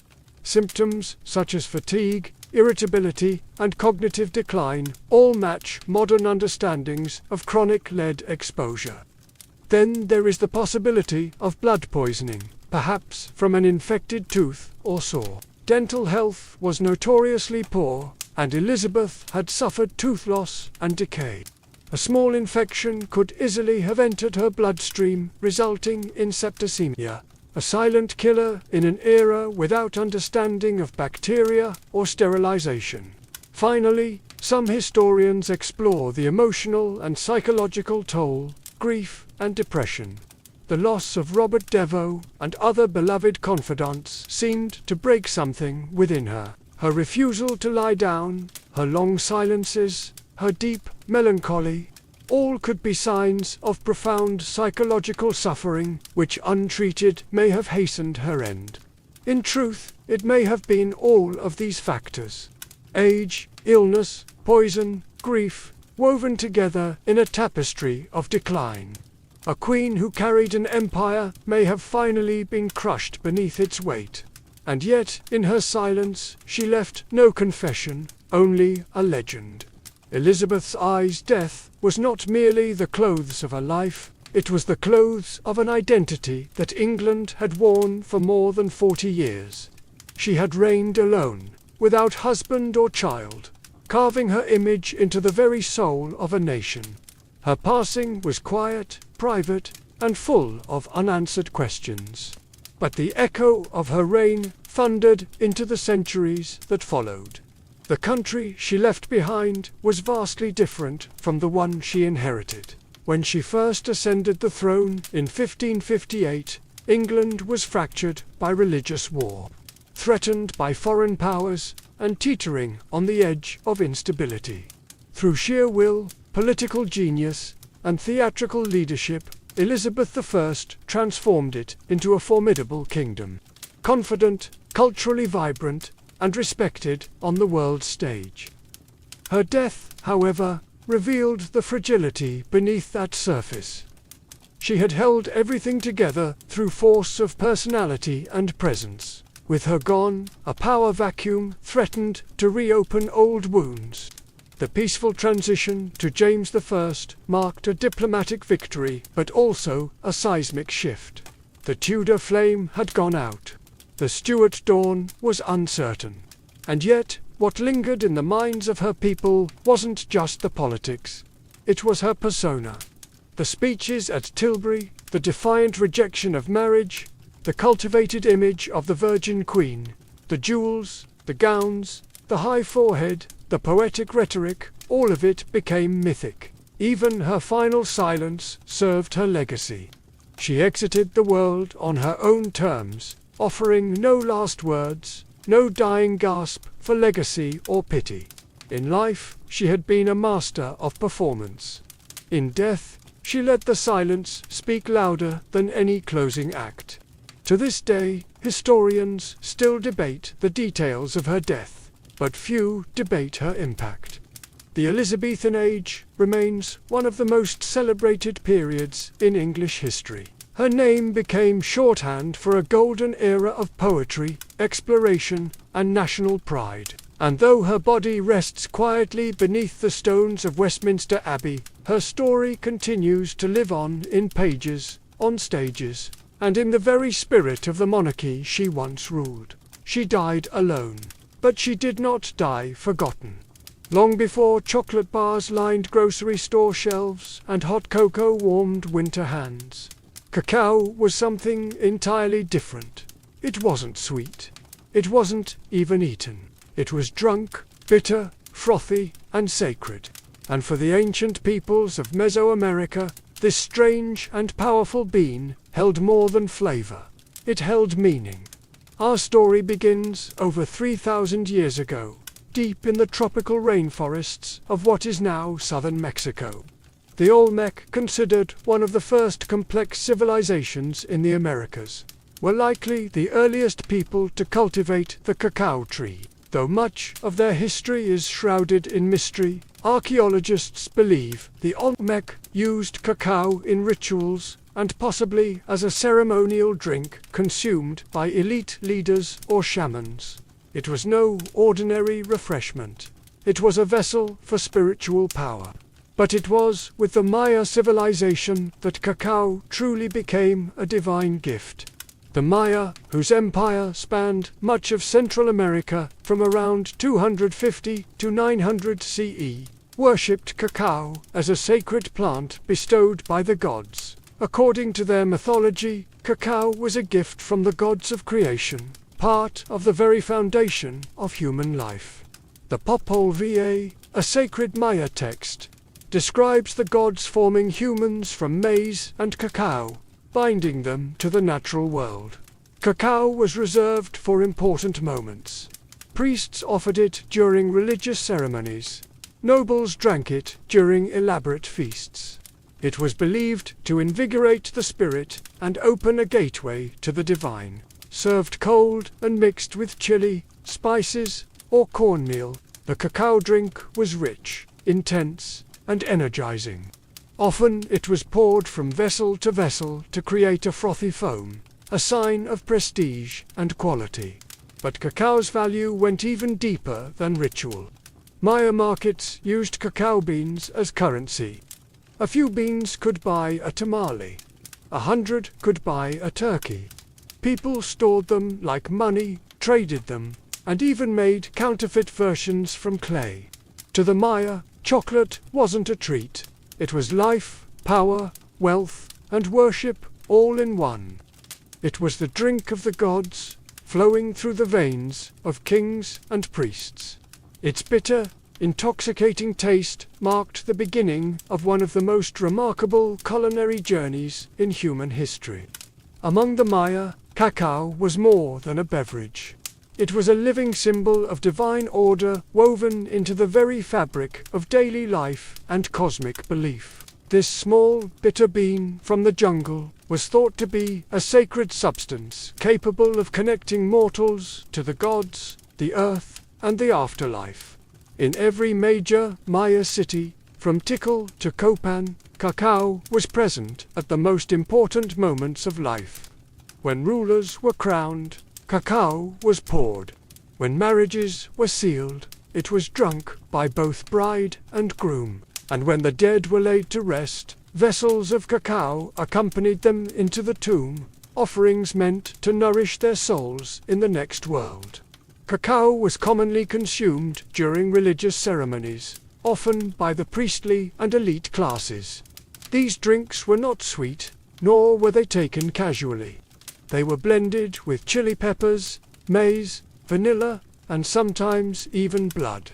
Speaker 1: Symptoms such as fatigue, irritability, and cognitive decline all match modern understandings of chronic lead exposure. Then there is the possibility of blood poisoning, perhaps from an infected tooth or sore. Dental health was notoriously poor, and Elizabeth had suffered tooth loss and decay. A small infection could easily have entered her bloodstream, resulting in septicemia, a silent killer in an era without understanding of bacteria or sterilization. Finally, some historians explore the emotional and psychological toll, grief, and depression. The loss of Robert Devoe and other beloved confidants seemed to break something within her. Her refusal to lie down, her long silences, her deep melancholy, all could be signs of profound psychological suffering, which untreated may have hastened her end. In truth, it may have been all of these factors: age, illness, poison, grief, woven together in a tapestry of decline. A queen who carried an empire may have finally been crushed beneath its weight. And yet, in her silence, she left no confession, only a legend. Elizabeth's death was not merely the clothes of a life, It was the clothes of an identity that England had worn for more than 40 years. She had reigned alone, without husband or child, carving her image into the very soul of a nation. Her passing was quiet, private, and full of unanswered questions. But the echo of her reign thundered into the centuries that followed. The country she left behind was vastly different from the one she inherited. When she first ascended the throne in 1558, England was fractured by religious war, threatened by foreign powers, and teetering on the edge of instability. Through sheer will, political genius, and theatrical leadership, Elizabeth I transformed it into a formidable kingdom, confident, culturally vibrant, and respected on the world stage. Her death, however, revealed the fragility beneath that surface. She had held everything together through force of personality and presence. With her gone, a power vacuum threatened to reopen old wounds. The peaceful transition to James I marked a diplomatic victory, but also a seismic shift. The Tudor flame had gone out. The Stuart dawn was uncertain. And yet, what lingered in the minds of her people wasn't just the politics. It was her persona. The speeches at Tilbury, the defiant rejection of marriage, the cultivated image of the Virgin Queen, the jewels, the gowns, the high forehead, the poetic rhetoric, all of it became mythic. Even her final silence served her legacy. She exited the world on her own terms, offering no last words, no dying gasp for legacy or pity. In life, she had been a master of performance. In death, she let the silence speak louder than any closing act. To this day, historians still debate the details of her death, but few debate her impact. The Elizabethan age remains one of the most celebrated periods in English history. Her name became shorthand for a golden era of poetry, exploration, and national pride. And though her body rests quietly beneath the stones of Westminster Abbey, her story continues to live on in pages, on stages, and in the very spirit of the monarchy she once ruled. She died alone, but she did not die forgotten. Long before chocolate bars lined grocery store shelves and hot cocoa warmed winter hands, cacao was something entirely different. It wasn't sweet. It wasn't even eaten. It was drunk, bitter, frothy, and sacred. And for the ancient peoples of Mesoamerica, this strange and powerful bean held more than flavor. It held meaning. Our story begins over 3,000 years ago, deep in the tropical rainforests of what is now southern Mexico. The Olmec, considered one of the first complex civilizations in the Americas, were likely the earliest people to cultivate the cacao tree. Though much of their history is shrouded in mystery, archaeologists believe the Olmec used cacao in rituals and possibly as a ceremonial drink consumed by elite leaders or shamans. It was no ordinary refreshment. It was a vessel for spiritual power. But it was with the Maya civilization that cacao truly became a divine gift. The Maya, whose empire spanned much of Central America from around 250 to 900 CE, worshipped cacao as a sacred plant bestowed by the gods. According to their mythology, cacao was a gift from the gods of creation, part of the very foundation of human life. The Popol Vuh, a sacred Maya text, describes the gods forming humans from maize and cacao, binding them to the natural world. Cacao was reserved for important moments. Priests offered it during religious ceremonies. Nobles drank it during elaborate feasts. It was believed to invigorate the spirit and open a gateway to the divine. Served cold and mixed with chili, spices, or cornmeal, the cacao drink was rich, intense, and energizing. Often it was poured from vessel to create a frothy foam, a sign of prestige and quality. But cacao's value went even deeper than ritual. Maya markets used cacao beans as currency. A few beans could buy a tamale. 100 could buy a turkey. People stored them like money, traded them, and even made counterfeit versions from clay. To the Maya, chocolate wasn't a treat. It was life, power, wealth, and worship all in one. It was the drink of the gods, flowing through the veins of kings and priests. Its bitter, intoxicating taste marked the beginning of one of the most remarkable culinary journeys in human history. Among the Maya, cacao was more than a beverage. It was a living symbol of divine order woven into the very fabric of daily life and cosmic belief. This small, bitter bean from the jungle was thought to be a sacred substance capable of connecting mortals to the gods, the earth, and the afterlife. In every major Maya city, from Tikal to Copan, cacao was present at the most important moments of life. When rulers were crowned, cacao was poured. When marriages were sealed, it was drunk by both bride and groom. And when the dead were laid to rest, vessels of cacao accompanied them into the tomb, offerings meant to nourish their souls in the next world. Cacao was commonly consumed during religious ceremonies, often by the priestly and elite classes. These drinks were not sweet, nor were they taken casually. They were blended with chili peppers, maize, vanilla, and sometimes even blood.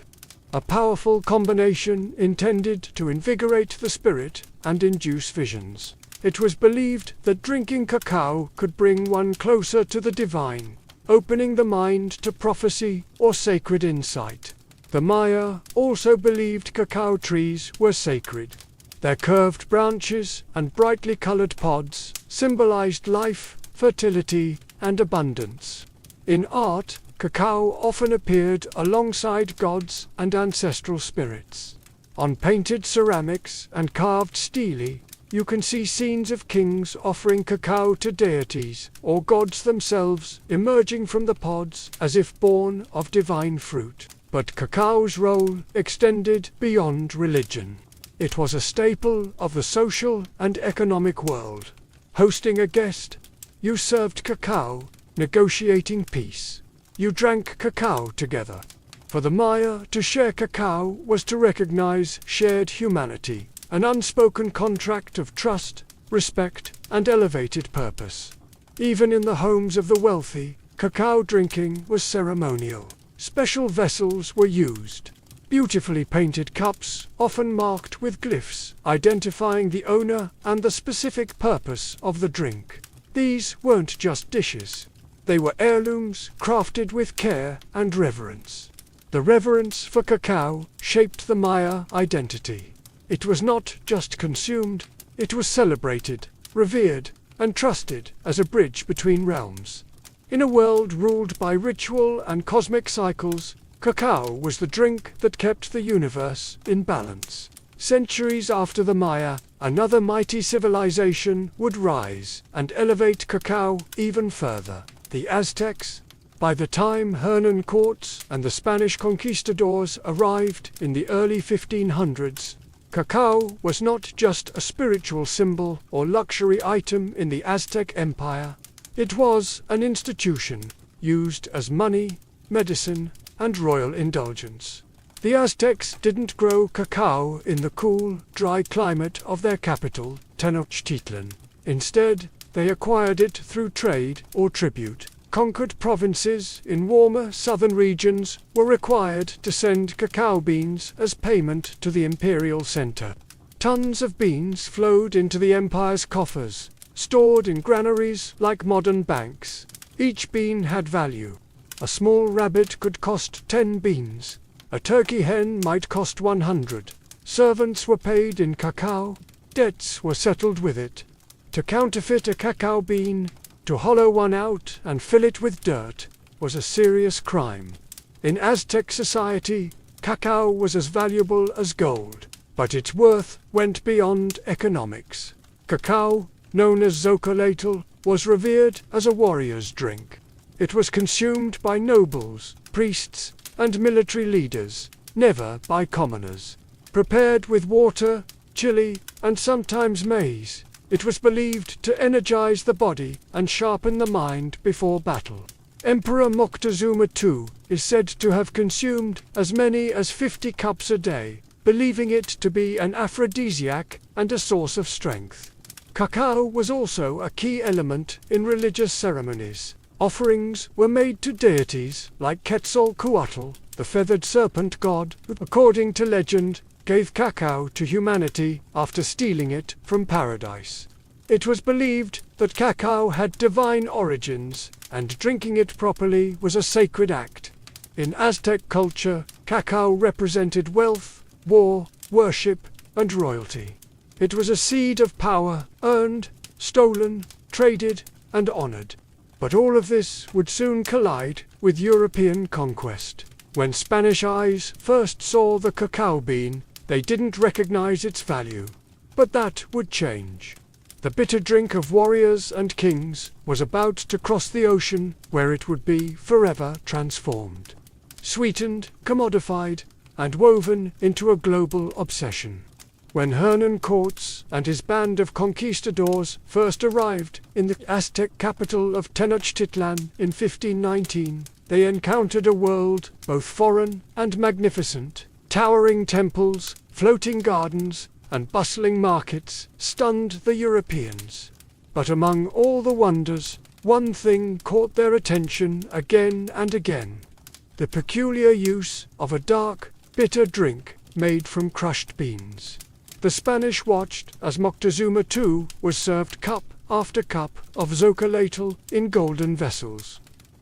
Speaker 1: A powerful combination intended to invigorate the spirit and induce visions. It was believed that drinking cacao could bring one closer to the divine, opening the mind to prophecy or sacred insight. The Maya also believed cacao trees were sacred. Their curved branches and brightly colored pods symbolized life, fertility, and abundance. In art, cacao often appeared alongside gods and ancestral spirits. On painted ceramics and carved stele, you can see scenes of kings offering cacao to deities, or gods themselves emerging from the pods as if born of divine fruit. But cacao's role extended beyond religion. It was a staple of the social and economic world. Hosting a guest, you served cacao, negotiating peace. You drank cacao together. For the Maya, to share cacao was to recognize shared humanity, an unspoken contract of trust, respect, and elevated purpose. Even in the homes of the wealthy, cacao drinking was ceremonial. Special vessels were used. Beautifully painted cups, often marked with glyphs, identifying the owner and the specific purpose of the drink. These weren't just dishes. They were heirlooms crafted with care and reverence. The reverence for cacao shaped the Maya identity. It was not just consumed, it was celebrated, revered, and trusted as a bridge between realms. In a world ruled by ritual and cosmic cycles, cacao was the drink that kept the universe in balance. Centuries after the Maya, another mighty civilization would rise and elevate cacao even further. The Aztecs. By the time Hernan Cortes and the Spanish conquistadors arrived in the early 1500s, cacao was not just a spiritual symbol or luxury item in the Aztec Empire. It was an institution, used as money, medicine, and royal indulgence. The Aztecs didn't grow cacao in the cool, dry climate of their capital, Tenochtitlan. Instead, they acquired it through trade or tribute. Conquered provinces in warmer southern regions were required to send cacao beans as payment to the imperial center. Tons of beans flowed into the empire's coffers, stored in granaries like modern banks. Each bean had value. A small rabbit could cost 10 beans. A turkey hen might cost 100. Servants were paid in cacao. Debts were settled with it. To counterfeit a cacao bean, to hollow one out and fill it with dirt, was a serious crime. In Aztec society, cacao was as valuable as gold, but its worth went beyond economics. Cacao, known as zocolatl, was revered as a warrior's drink. It was consumed by nobles, priests, and military leaders, never by commoners. Prepared with water, chili, and sometimes maize. It was believed to energize the body and sharpen the mind before battle. Emperor Moctezuma II is said to have consumed as many as 50 cups a day, believing it to be an aphrodisiac and a source of strength. Cacao was also a key element in religious ceremonies. Offerings were made to deities like Quetzalcoatl, the feathered serpent god, who, according to legend, gave cacao to humanity after stealing it from paradise. It was believed that cacao had divine origins, and drinking it properly was a sacred act. In Aztec culture, cacao represented wealth, war, worship, and royalty. It was a seed of power, earned, stolen, traded, and honored. But all of this would soon collide with European conquest. When Spanish eyes first saw the cacao bean, they didn't recognize its value. But that would change. The bitter drink of warriors and kings was about to cross the ocean, where it would be forever transformed. Sweetened, commodified, and woven into a global obsession. When Hernan Cortes and his band of conquistadors first arrived in the Aztec capital of Tenochtitlan in 1519, they encountered a world both foreign and magnificent. Towering temples, floating gardens, and bustling markets stunned the Europeans. But among all the wonders, one thing caught their attention again and again: the peculiar use of a dark, bitter drink made from crushed beans. The Spanish watched as Moctezuma II was served cup after cup of zocolatl in golden vessels.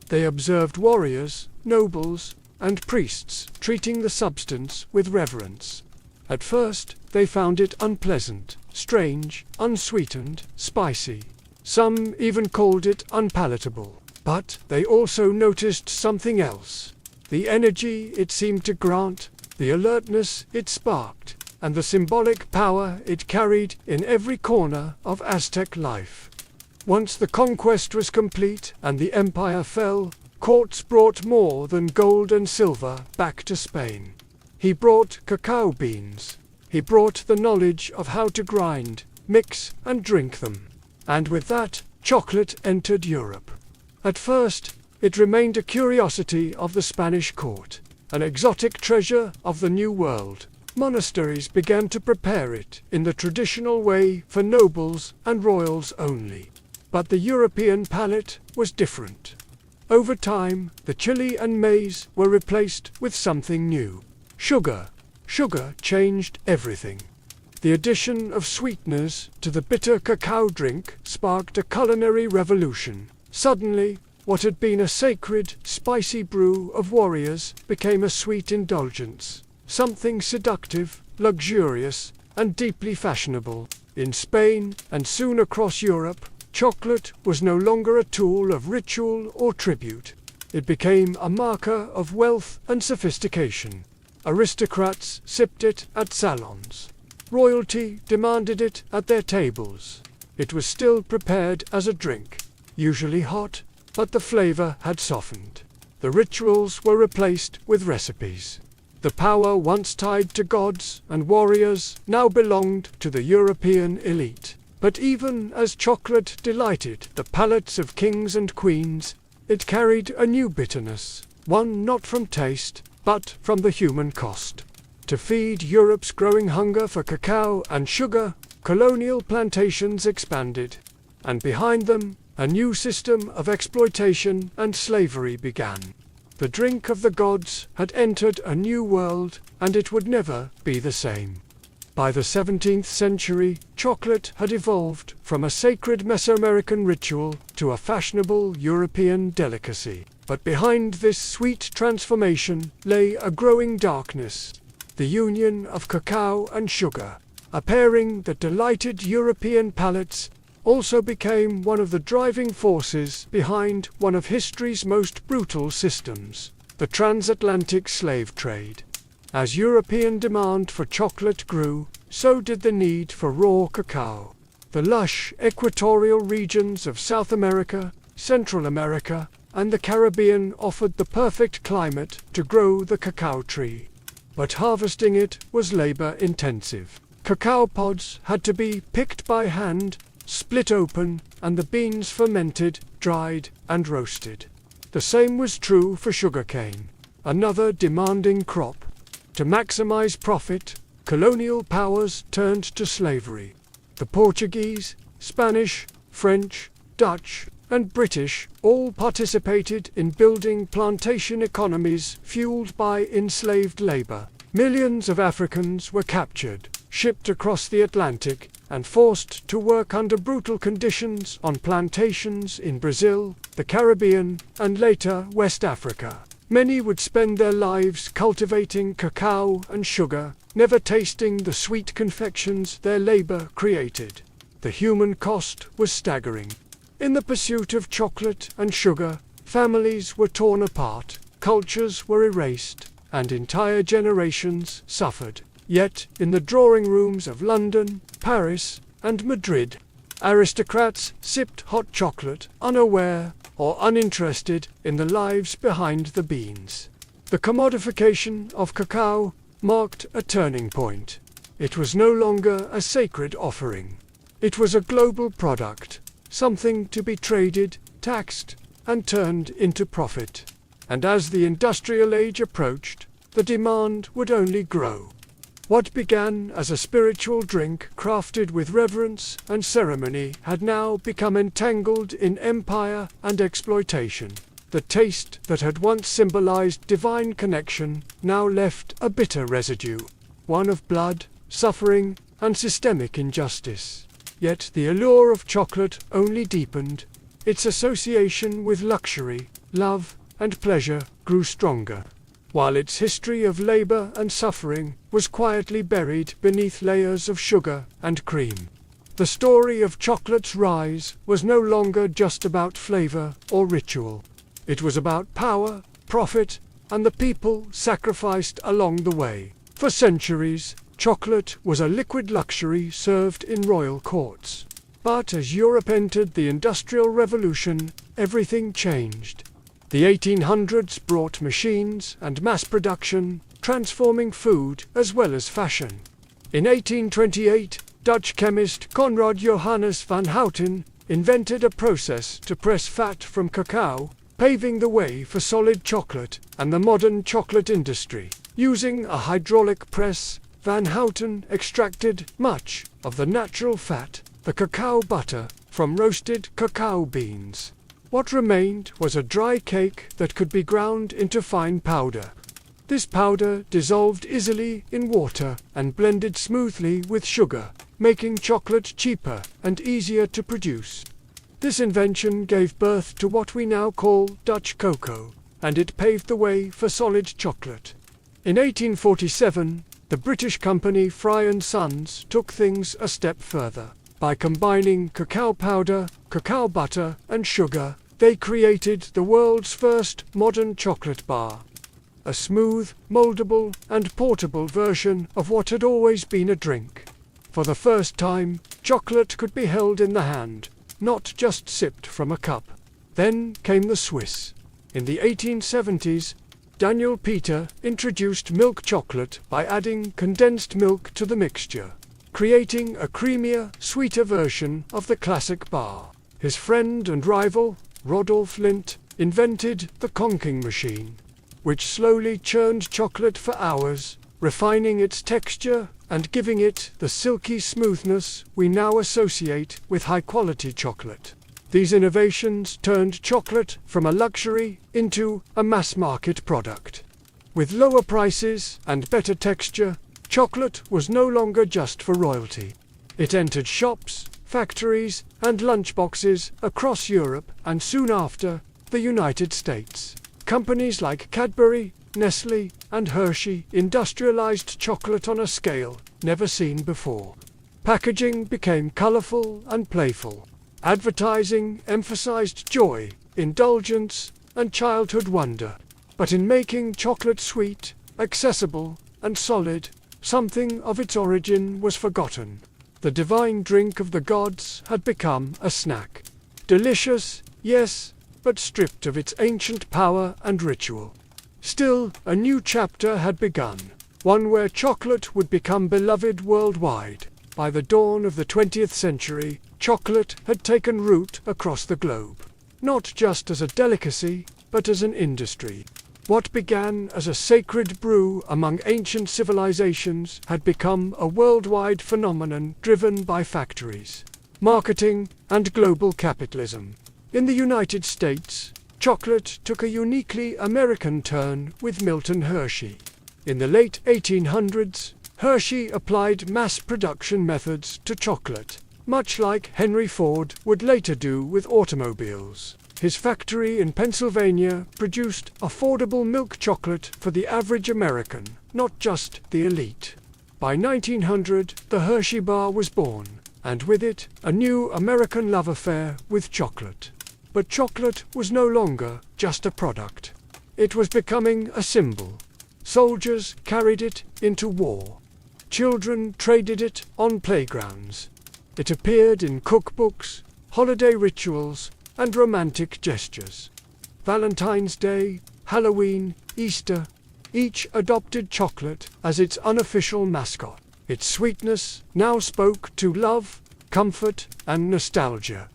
Speaker 1: They observed warriors, nobles, and priests treating the substance with reverence. At first, they found it unpleasant, strange, unsweetened, spicy. Some even called it unpalatable. But they also noticed something else: the energy it seemed to grant, the alertness it sparked, and the symbolic power it carried in every corner of Aztec life. Once the conquest was complete and the empire fell, Cortes brought more than gold and silver back to Spain. He brought cacao beans. He brought the knowledge of how to grind, mix, and drink them. And with that, chocolate entered Europe. At first, it remained a curiosity of the Spanish court, an exotic treasure of the New World. Monasteries began to prepare it in the traditional way for nobles and royals only. But the European palate was different. Over time, the chili and maize were replaced with something new: sugar. Sugar changed everything. The addition of sweeteners to the bitter cacao drink sparked a culinary revolution. Suddenly, what had been a sacred, spicy brew of warriors became a sweet indulgence, something seductive, luxurious, and deeply fashionable. In Spain, and soon across Europe, chocolate was no longer a tool of ritual or tribute. It became a marker of wealth and sophistication. Aristocrats sipped it at salons. Royalty demanded it at their tables. It was still prepared as a drink, usually hot, but the flavor had softened. The rituals were replaced with recipes. The power once tied to gods and warriors now belonged to the European elite. But even as chocolate delighted the palates of kings and queens, it carried a new bitterness, one not from taste, but from the human cost. To feed Europe's growing hunger for cacao and sugar, colonial plantations expanded, and behind them, a new system of exploitation and slavery began. The drink of the gods had entered a new world, and it would never be the same. By the 17th century, chocolate had evolved from a sacred Mesoamerican ritual to a fashionable European delicacy. But behind this sweet transformation lay a growing darkness: the union of cacao and sugar, a pairing that delighted European palates, also became one of the driving forces behind one of history's most brutal systems, the transatlantic slave trade. As European demand for chocolate grew, so did the need for raw cacao. The lush equatorial regions of South America, Central America, and the Caribbean offered the perfect climate to grow the cacao tree. But harvesting it was labor-intensive. Cacao pods had to be picked by hand, split open, and the beans fermented, dried, and roasted. The same was true for sugarcane, another demanding crop. To maximize profit, colonial powers turned to slavery. The Portuguese, Spanish, French, Dutch, and British all participated in building plantation economies fueled by enslaved labor. Millions of Africans were captured, shipped across the Atlantic, and forced to work under brutal conditions on plantations in Brazil, the Caribbean, and later West Africa. Many would spend their lives cultivating cacao and sugar, never tasting the sweet confections their labor created. The human cost was staggering. In the pursuit of chocolate and sugar, families were torn apart, cultures were erased, and entire generations suffered. Yet, in the drawing rooms of London, Paris, and Madrid, aristocrats sipped hot chocolate, unaware or uninterested in the lives behind the beans. The commodification of cacao marked a turning point. It was no longer a sacred offering. It was a global product, something to be traded, taxed, and turned into profit. And as the industrial age approached, the demand would only grow. What began as a spiritual drink crafted with reverence and ceremony had now become entangled in empire and exploitation. The taste that had once symbolized divine connection now left a bitter residue, one of blood, suffering, and systemic injustice. Yet the allure of chocolate only deepened. Its association with luxury, love, and pleasure grew stronger, while its history of labor and suffering was quietly buried beneath layers of sugar and cream. The story of chocolate's rise was no longer just about flavor or ritual. It was about power, profit, and the people sacrificed along the way. For centuries, chocolate was a liquid luxury served in royal courts. But as Europe entered the Industrial Revolution, everything changed. The 1800s brought machines and mass production, transforming food as well as fashion. In 1828, Dutch chemist Conrad Johannes van Houten invented a process to press fat from cacao, paving the way for solid chocolate and the modern chocolate industry. Using a hydraulic press, Van Houten extracted much of the natural fat, the cacao butter, from roasted cacao beans. What remained was a dry cake that could be ground into fine powder. This powder dissolved easily in water and blended smoothly with sugar, making chocolate cheaper and easier to produce. This invention gave birth to what we now call Dutch cocoa, and it paved the way for solid chocolate. In 1847, the British company Fry and Sons took things a step further. By combining cacao powder, cacao butter, and sugar, they created the world's first modern chocolate bar. A smooth, moldable, and portable version of what had always been a drink. For the first time, chocolate could be held in the hand, not just sipped from a cup. Then came the Swiss. In the 1870s, Daniel Peter introduced milk chocolate by adding condensed milk to the mixture, creating a creamier, sweeter version of the classic bar. His friend and rival, Rodolphe Lindt, invented the conking machine, which slowly churned chocolate for hours, refining its texture and giving it the silky smoothness we now associate with high-quality chocolate. These innovations turned chocolate from a luxury into a mass-market product. With lower prices and better texture, chocolate was no longer just for royalty. It entered shops, factories, and lunchboxes across Europe and soon after, the United States. Companies like Cadbury, Nestle, and Hershey industrialized chocolate on a scale never seen before. Packaging became colorful and playful. Advertising emphasized joy, indulgence, and childhood wonder. But in making chocolate sweet, accessible, and solid, something of its origin was forgotten. The divine drink of the gods had become a snack. Delicious, yes, but stripped of its ancient power and ritual. Still, a new chapter had begun. one where chocolate would become beloved worldwide. By the dawn of the 20th century, chocolate had taken root across the globe, not just as a delicacy, but as an industry. What began as a sacred brew among ancient civilizations had become a worldwide phenomenon driven by factories, marketing, and global capitalism. In the United States, chocolate took a uniquely American turn with Milton Hershey. In the late 1800s, Hershey applied mass production methods to chocolate, much like Henry Ford would later do with automobiles. His factory in Pennsylvania produced affordable milk chocolate for the average American, not just the elite. By 1900, the Hershey bar was born, and with it, a new American love affair with chocolate. But chocolate was no longer just a product. It was becoming a symbol. Soldiers carried it into war. Children traded it on playgrounds. It appeared in cookbooks, holiday rituals, and romantic gestures. Valentine's Day, Halloween, Easter, each adopted chocolate as its unofficial mascot. Its sweetness now spoke to love, comfort, and nostalgia.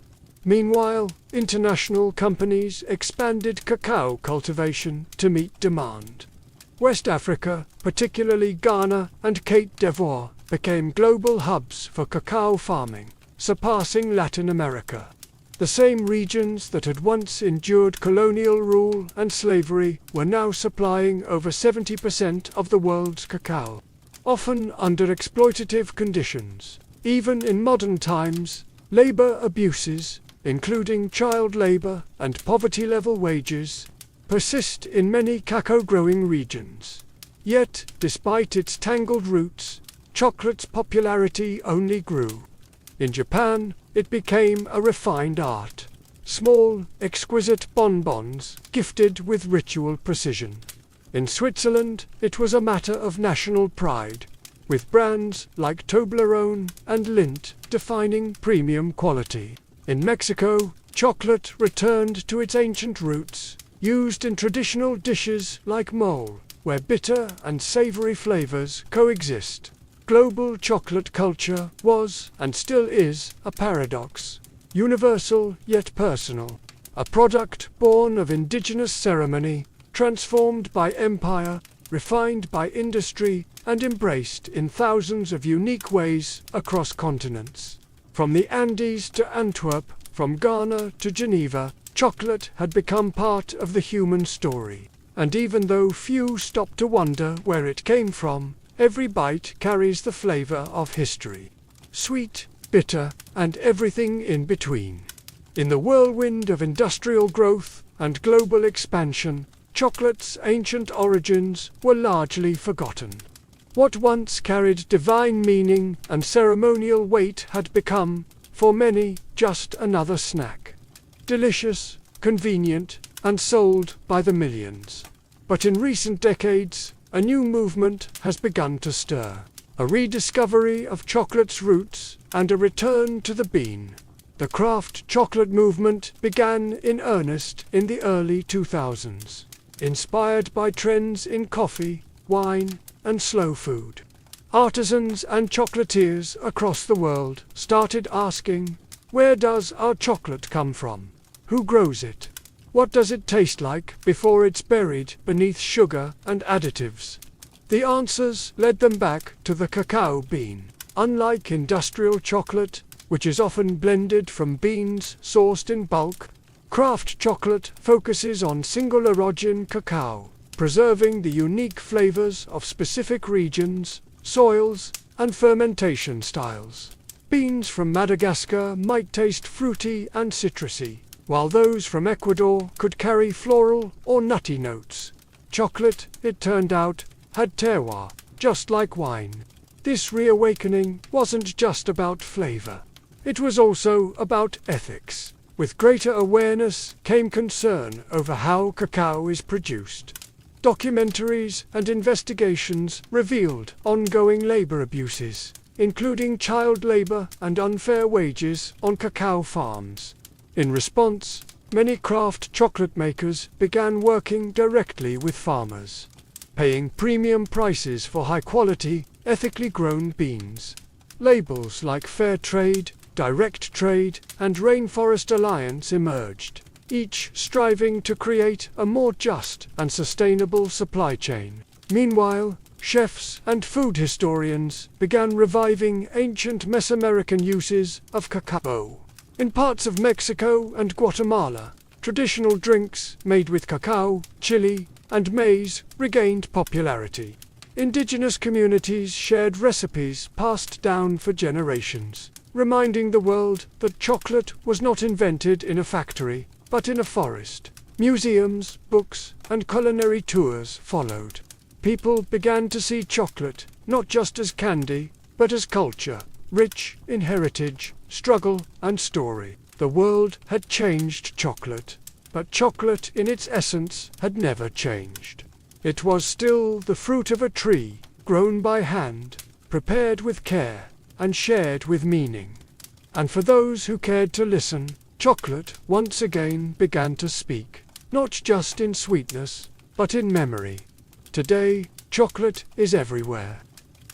Speaker 1: Meanwhile, international companies expanded cacao cultivation to meet demand. West Africa, particularly Ghana and Cape d'Ivoire, became global hubs for cacao farming, surpassing Latin America. The same regions that had once endured colonial rule and slavery were now supplying over 70% of the world's cacao, often under exploitative conditions. Even in modern times, labor abuses, including child labor and poverty-level wages, persist in many cacao-growing regions. Yet, despite its tangled roots, chocolate's popularity only grew. In Japan, it became a refined art. Small, exquisite bonbons, gifted with ritual precision. In Switzerland, it was a matter of national pride, with brands like Toblerone and Lindt defining premium quality. In Mexico, chocolate returned to its ancient roots, used in traditional dishes like mole, where bitter and savory flavors coexist. Global chocolate culture was, and still is, a paradox. Universal yet personal. A product born of indigenous ceremony, transformed by empire, refined by industry, and embraced in thousands of unique ways across continents. From the Andes to Antwerp, from Ghana to Geneva, chocolate had become part of the human story. And even though few stop to wonder where it came from, every bite carries the flavor of history. Sweet, bitter, and everything in between. In the whirlwind of industrial growth and global expansion, chocolate's ancient origins were largely forgotten. What once carried divine meaning and ceremonial weight had become, for many, just another snack. Delicious, convenient, and sold by the millions. But in recent decades, a new movement has begun to stir. A rediscovery of chocolate's roots and a return to the bean. The craft chocolate movement began in earnest in the early 2000s, inspired by trends in coffee, wine, and slow food. Artisans and chocolatiers across the world started asking, where does our chocolate come from? Who grows it? What does it taste like before it's buried beneath sugar and additives? The answers led them back to the cacao bean. Unlike industrial chocolate, which is often blended from beans sourced in bulk, craft chocolate focuses on single origin cacao, preserving the unique flavors of specific regions, soils, and fermentation styles. Beans from Madagascar might taste fruity and citrusy, while those from Ecuador could carry floral or nutty notes. Chocolate, it turned out, had terroir, just like wine. This reawakening wasn't just about flavor. It was also about ethics. With greater awareness came concern over how cacao is produced. Documentaries and investigations revealed ongoing labor abuses, including child labor and unfair wages on cacao farms. In response, many craft chocolate makers began working directly with farmers. paying premium prices for high-quality, ethically grown beans. Labels like Fair Trade, Direct Trade, and Rainforest Alliance emerged, each striving to create a more just and sustainable supply chain. Meanwhile, chefs and food historians began reviving ancient Mesoamerican uses of cacao. In parts of Mexico and Guatemala, traditional drinks made with cacao, chili, and maize regained popularity. Indigenous communities shared recipes passed down for generations, reminding the world that chocolate was not invented in a factory, but in a forest. Museums, books, and culinary tours followed. People began to see chocolate not just as candy, but as culture, rich in heritage, struggle, and story. The world had changed chocolate, but chocolate in its essence had never changed. It was still the fruit of a tree, grown by hand, prepared with care, and shared with meaning. And for those who cared to listen, chocolate once again began to speak, not just in sweetness, but in memory. Today, chocolate is everywhere.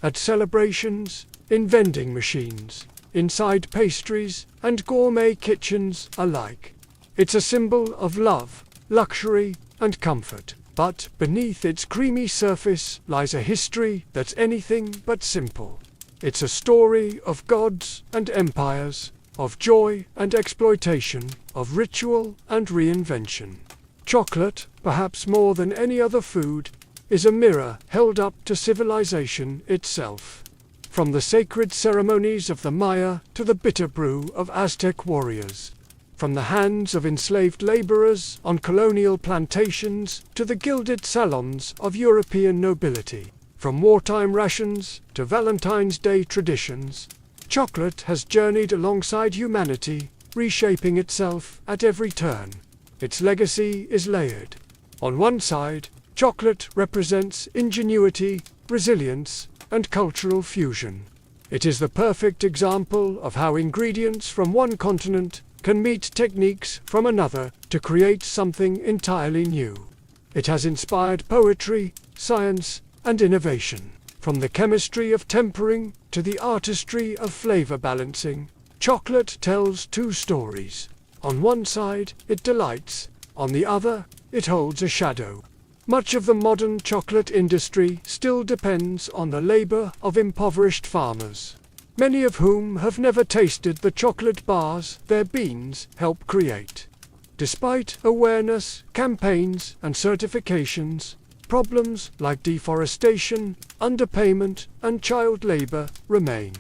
Speaker 1: At celebrations, in vending machines, inside pastries, and gourmet kitchens alike. It's a symbol of love, luxury, and comfort. But beneath its creamy surface lies a history that's anything but simple. It's a story of gods and empires, of joy and exploitation, of ritual and reinvention. Chocolate, perhaps more than any other food, is a mirror held up to civilization itself. From the sacred ceremonies of the Maya to the bitter brew of Aztec warriors. From the hands of enslaved laborers on colonial plantations to the gilded salons of European nobility. From wartime rations to Valentine's Day traditions, chocolate has journeyed alongside humanity, reshaping itself at every turn. Its legacy is layered. On one side, chocolate represents ingenuity, resilience, and cultural fusion. It is the perfect example of how ingredients from one continent can meet techniques from another to create something entirely new. It has inspired poetry, science, and innovation. From the chemistry of tempering to the artistry of flavor balancing, chocolate tells two stories. On one side, it delights. On the other, it holds a shadow. Much of the modern chocolate industry still depends on the labor of impoverished farmers, many of whom have never tasted the chocolate bars their beans help create. Despite awareness, campaigns, and certifications, problems like deforestation, underpayment, and child labor remain.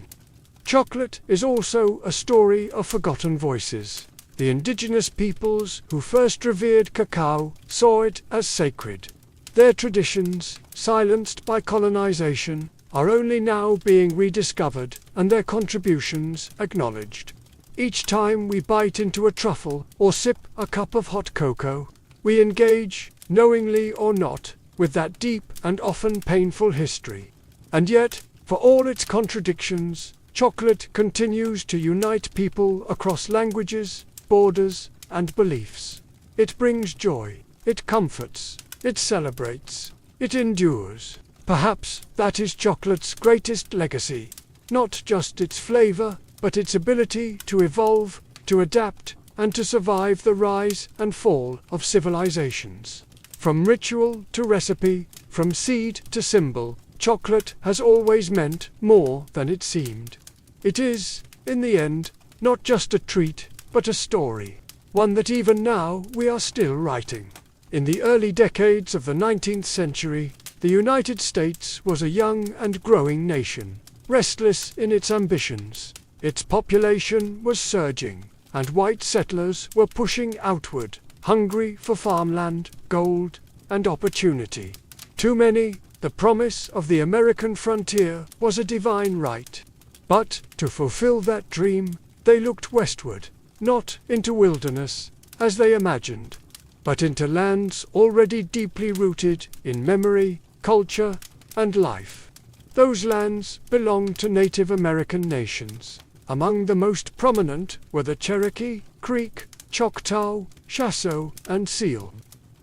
Speaker 1: Chocolate is also a story of forgotten voices. The indigenous peoples who first revered cacao saw it as sacred. Their traditions, silenced by colonization, are only now being rediscovered and their contributions acknowledged. Each time we bite into a truffle or sip a cup of hot cocoa, we engage, knowingly or not, with that deep and often painful history. And yet, for all its contradictions, chocolate continues to unite people across languages, borders, and beliefs. It brings joy, it comforts, it celebrates, it endures. Perhaps that is chocolate's greatest legacy. Not just its flavor, but its ability to evolve, to adapt, and to survive the rise and fall of civilizations. From ritual to recipe, from seed to symbol, chocolate has always meant more than it seemed. It is, in the end, not just a treat, but a story. One that even now we are still writing. In the early decades of the 19th century, the United States was a young and growing nation, restless in its ambitions. Its population was surging, and white settlers were pushing outward, hungry for farmland, gold, and opportunity. To many, the promise of the American frontier was a divine right. But, to fulfill that dream, they looked westward, not into wilderness, as they imagined, but into lands already deeply rooted in memory, culture, and life. Those lands belonged to Native American nations. Among the most prominent were the Cherokee, Creek, Choctaw, Chasso, and Seal.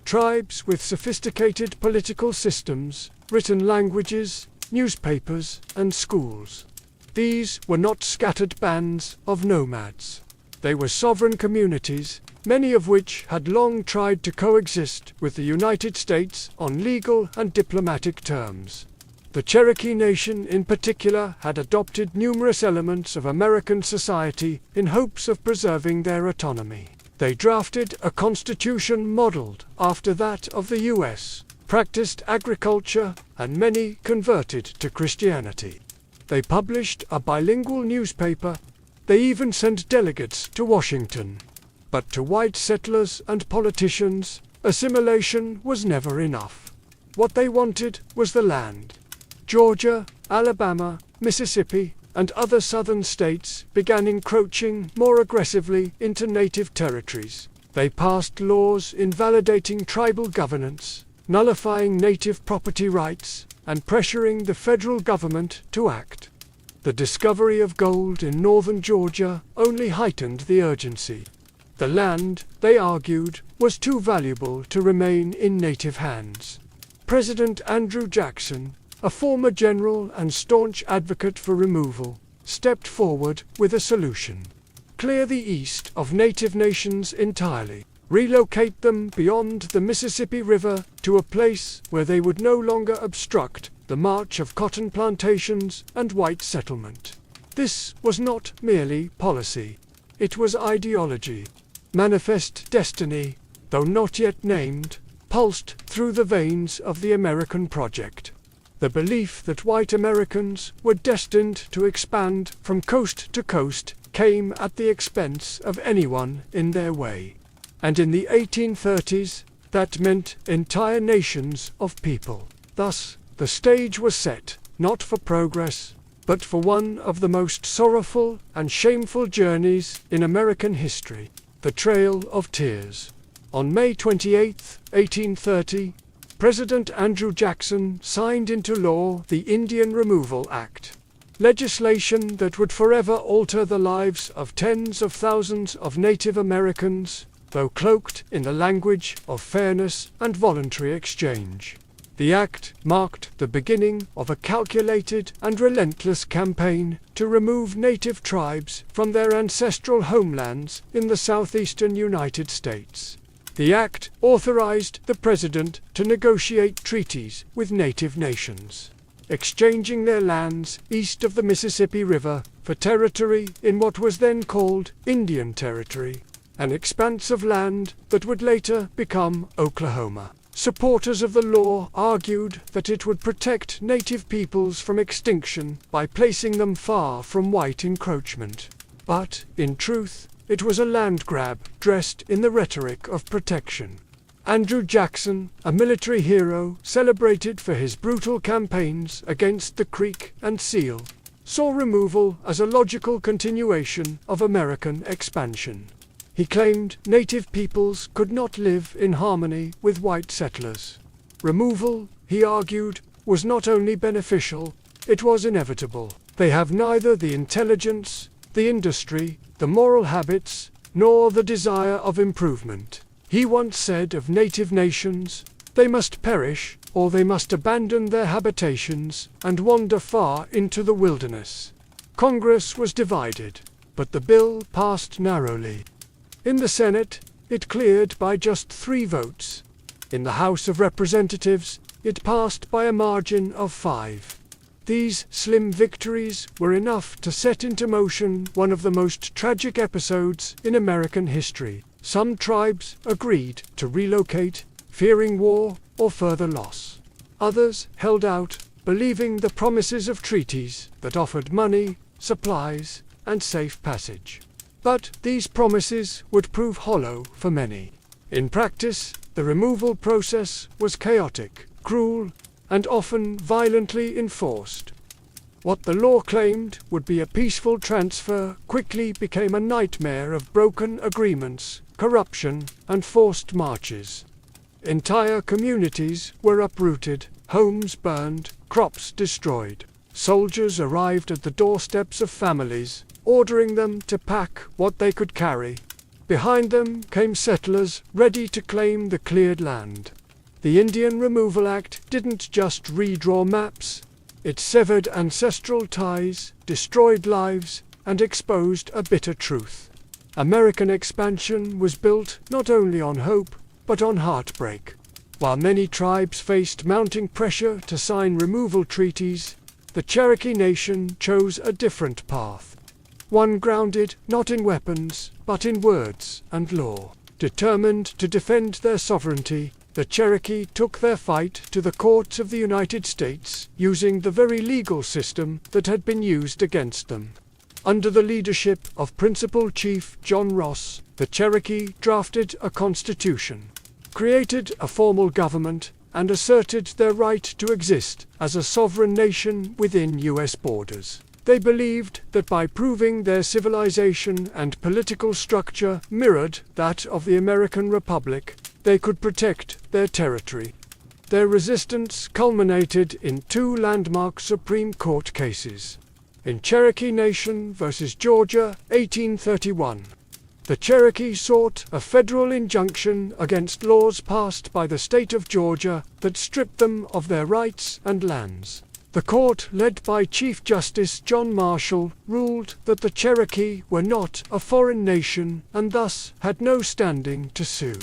Speaker 1: Tribes with sophisticated political systems, written languages, newspapers, and schools. These were not scattered bands of nomads. They were sovereign communities, many of which had long tried to coexist with the United States on legal and diplomatic terms. The Cherokee Nation in particular had adopted numerous elements of American society in hopes of preserving their autonomy. They drafted a constitution modeled after that of the U.S., practiced agriculture, and many converted to Christianity. They published a bilingual newspaper. They even sent delegates to Washington. But to white settlers and politicians, assimilation was never enough. What they wanted was the land. Georgia, Alabama, Mississippi, and other southern states began encroaching more aggressively into native territories. They passed laws invalidating tribal governance, nullifying native property rights, and pressuring the federal government to act. The discovery of gold in northern Georgia only heightened the urgency. The land, they argued, was too valuable to remain in native hands. President Andrew Jackson, a former general and staunch advocate for removal, stepped forward with a solution. Clear the East of native nations entirely. Relocate them beyond the Mississippi River to a place where they would no longer obstruct the march of cotton plantations and white settlement. This was not merely policy. It was ideology. Manifest destiny, though not yet named, pulsed through the veins of the American project. The belief that white Americans were destined to expand from coast to coast came at the expense of anyone in their way. And in the 1830s, that meant entire nations of people. Thus, the stage was set, not for progress, but for one of the most sorrowful and shameful journeys in American history, the Trail of Tears. On May 28, 1830, President Andrew Jackson signed into law the Indian Removal Act, legislation that would forever alter the lives of tens of thousands of Native Americans, though cloaked in the language of fairness and voluntary exchange. The act marked the beginning of a calculated and relentless campaign to remove native tribes from their ancestral homelands in the southeastern United States. The act authorized the president to negotiate treaties with native nations, exchanging their lands east of the Mississippi River for territory in what was then called Indian Territory, an expanse of land that would later become Oklahoma. Supporters of the law argued that it would protect native peoples from extinction by placing them far from white encroachment. But, in truth, it was a land grab dressed in the rhetoric of protection. Andrew Jackson, a military hero celebrated for his brutal campaigns against the Creek and Seal, saw removal as a logical continuation of American expansion. He claimed native peoples could not live in harmony with white settlers. Removal, he argued, was not only beneficial, it was inevitable. They have neither the intelligence, the industry, the moral habits, nor the desire of improvement. He once said of native nations, they must perish, or they must abandon their habitations and wander far into the wilderness. Congress was divided, but the bill passed narrowly. In the Senate, it cleared by just 3 votes. In the House of Representatives, it passed by a margin of 5. These slim victories were enough to set into motion one of the most tragic episodes in American history. Some tribes agreed to relocate, fearing war or further loss. Others held out, believing the promises of treaties that offered money, supplies, and safe passage. But these promises would prove hollow for many. In practice, the removal process was chaotic, cruel, and often violently enforced. What the law claimed would be a peaceful transfer quickly became a nightmare of broken agreements, corruption, and forced marches. Entire communities were uprooted, homes burned, crops destroyed. Soldiers arrived at the doorsteps of families, ordering them to pack what they could carry. Behind them came settlers ready to claim the cleared land. The Indian Removal Act didn't just redraw maps, it severed ancestral ties, destroyed lives, and exposed a bitter truth. American expansion was built not only on hope, but on heartbreak. While many tribes faced mounting pressure to sign removal treaties, the Cherokee Nation chose a different path. One grounded not in weapons, but in words and law. Determined to defend their sovereignty, the Cherokee took their fight to the courts of the United States, using the very legal system that had been used against them. Under the leadership of Principal Chief John Ross, the Cherokee drafted a constitution, created a formal government, and asserted their right to exist as a sovereign nation within U.S. borders. They believed that by proving their civilization and political structure mirrored that of the American Republic, they could protect their territory. Their resistance culminated in two landmark Supreme Court cases. In Cherokee Nation v. Georgia, 1831, the Cherokee sought a federal injunction against laws passed by the state of Georgia that stripped them of their rights and lands. The court, led by Chief Justice John Marshall, ruled that the Cherokee were not a foreign nation and thus had no standing to sue.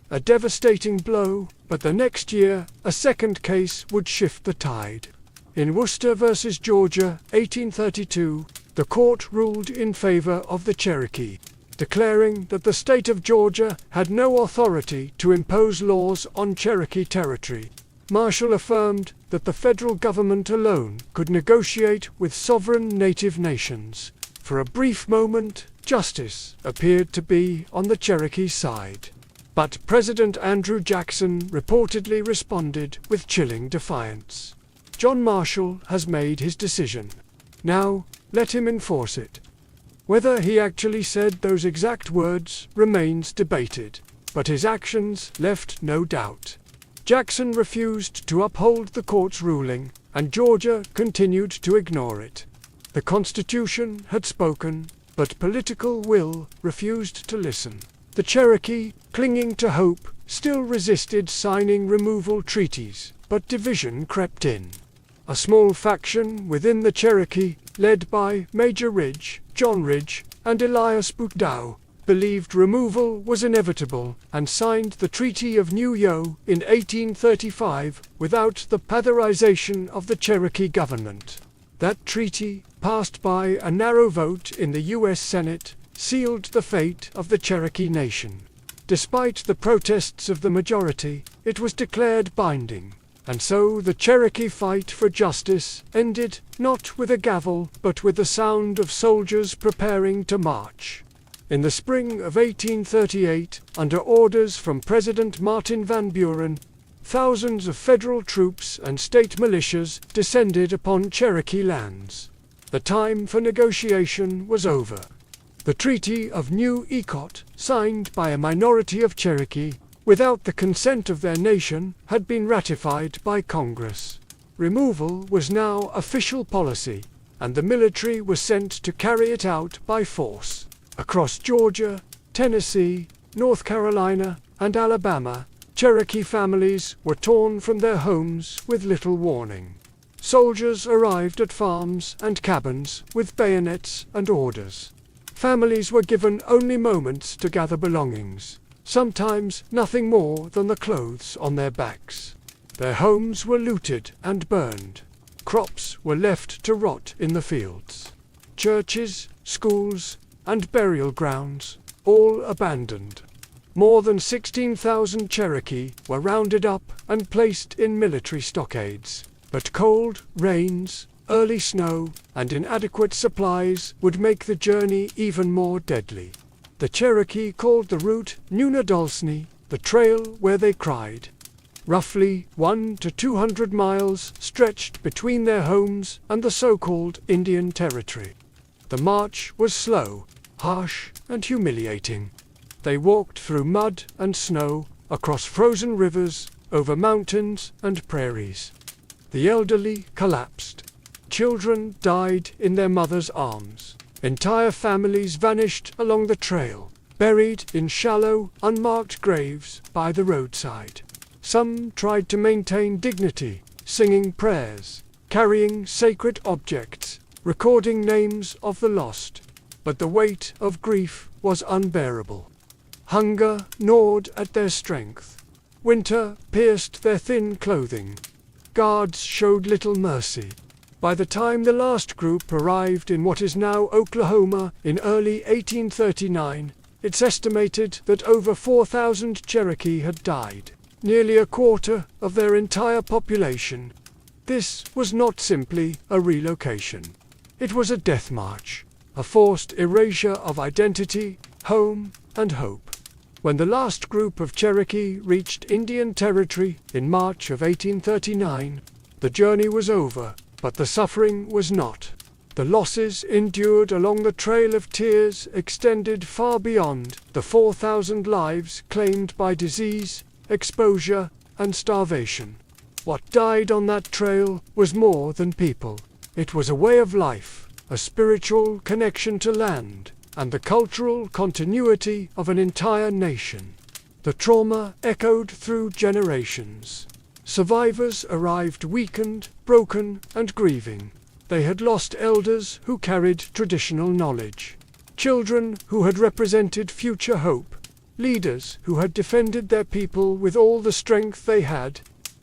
Speaker 1: A devastating blow, but the next year, a second case would shift the tide. In Worcester v. Georgia, 1832, the court ruled in favor of the Cherokee, declaring that the state of Georgia had no authority to impose laws on Cherokee territory. Marshall affirmed that the federal government alone could negotiate with sovereign native nations. For a brief moment, justice appeared to be on the Cherokee side. But President Andrew Jackson reportedly responded with chilling defiance. John Marshall has made his decision. Now, let him enforce it. Whether he actually said those exact words remains debated, but his actions left no doubt. Jackson refused to uphold the court's ruling, and Georgia continued to ignore it. The Constitution had spoken, but political will refused to listen. The Cherokee, clinging to hope, still resisted signing removal treaties, but division crept in. A small faction within the Cherokee, led by Major Ridge, John Ridge, and Elias Boudreaux, believed removal was inevitable and signed the Treaty of New York in 1835 without the authorization of the Cherokee government. That treaty, passed by a narrow vote in the U.S. Senate, sealed the fate of the Cherokee Nation. Despite the protests of the majority, it was declared binding. And so the Cherokee fight for justice ended not with a gavel, but with the sound of soldiers preparing to march. In the spring of 1838, under orders from President Martin Van Buren, thousands of federal troops and state militias descended upon Cherokee lands. The time for negotiation was over. The Treaty of New York, signed by a minority of Cherokee, without the consent of their nation, had been ratified by Congress. Removal was now official policy, and the military was sent to carry it out by force. Across Georgia, Tennessee, North Carolina, and Alabama, Cherokee families were torn from their homes with little warning. Soldiers arrived at farms and cabins with bayonets and orders. Families were given only moments to gather belongings, sometimes nothing more than the clothes on their backs. Their homes were looted and burned. Crops were left to rot in the fields. Churches, schools, and burial grounds, all abandoned. More than 16,000 Cherokee were rounded up and placed in military stockades. But cold, rains, early snow, and inadequate supplies would make the journey even more deadly. The Cherokee called the route Nunadolsny, the trail where they cried. Roughly 100 to 200 miles stretched between their homes and the so-called Indian Territory. The march was slow, harsh, and humiliating. They walked through mud and snow, across frozen rivers, over mountains and prairies. The elderly collapsed. Children died in their mothers' arms. Entire families vanished along the trail, buried in shallow, unmarked graves by the roadside. Some tried to maintain dignity, singing prayers, carrying sacred objects, recording names of the lost. But the weight of grief was unbearable. Hunger gnawed at their strength. Winter pierced their thin clothing. Guards showed little mercy. By the time the last group arrived in what is now Oklahoma in early 1839, it's estimated that over 4,000 Cherokee had died, nearly a quarter of their entire population. This was not simply a relocation. It was a death march, a forced erasure of identity, home, and hope. When the last group of Cherokee reached Indian Territory in March of 1839, the journey was over, but the suffering was not. The losses endured along the Trail of Tears extended far beyond the 4,000 lives claimed by disease, exposure, and starvation. What died on that trail was more than people. It was a way of life, a spiritual connection to land, and the cultural continuity of an entire nation. The trauma echoed through generations. Survivors arrived weakened, broken, and grieving. They had lost elders who carried traditional knowledge, children who had represented future hope, leaders who had defended their people with all the strength they had.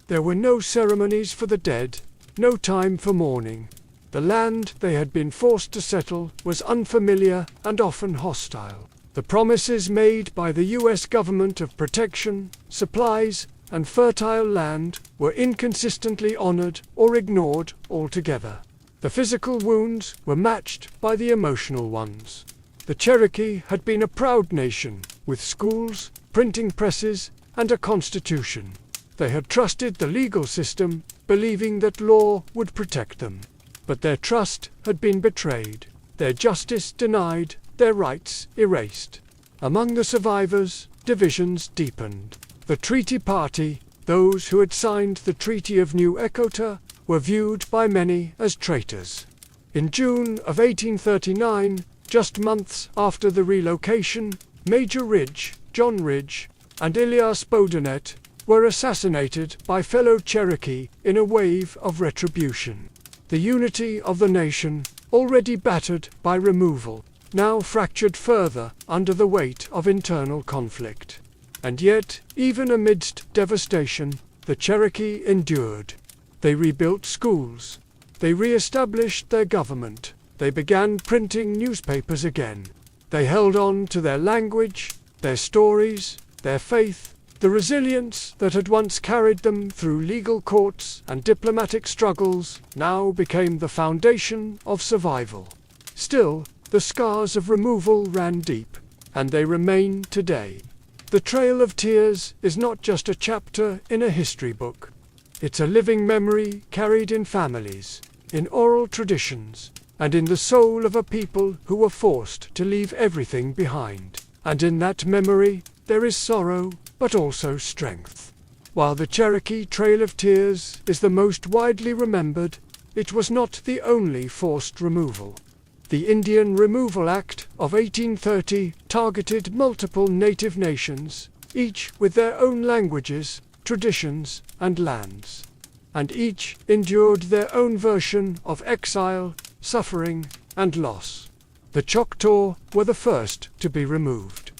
Speaker 1: There were no ceremonies for the dead, no time for mourning. The land they had been forced to settle was unfamiliar and often hostile. The promises made by the U.S. government of protection, supplies, and fertile land were inconsistently honored or ignored altogether. The physical wounds were matched by the emotional ones. The Cherokee had been a proud nation, with schools, printing presses, and a constitution. They had trusted the legal system, believing that law would protect them. But their trust had been betrayed, their justice denied, their rights erased. Among the survivors, divisions deepened. The treaty party, those who had signed the Treaty of New Echota, were viewed by many as traitors. In June of 1839, just months after the relocation, Major Ridge, John Ridge, and Elias Boudinette were assassinated by fellow Cherokee in a wave of retribution. The unity of the nation, already battered by removal, now fractured further under the weight of internal conflict. And yet, even amidst devastation, the Cherokee endured. They rebuilt schools. They re-established their government. They began printing newspapers again. They held on to their language, their stories, their faith. The resilience that had once carried them through legal courts and diplomatic struggles now became the foundation of survival. Still, the scars of removal ran deep, and they remain today. The Trail of Tears is not just a chapter in a history book. It's a living memory carried in families, in oral traditions, and in the soul of a people who were forced to leave everything behind. And in that memory, there is sorrow, but also strength. While the Cherokee Trail of Tears is the most widely remembered, it was not the only forced removal. The Indian Removal Act of 1830 targeted multiple native nations, each with their own languages, traditions, and lands. And each endured their own version of exile, suffering, and loss. The Choctaw were the first to be removed.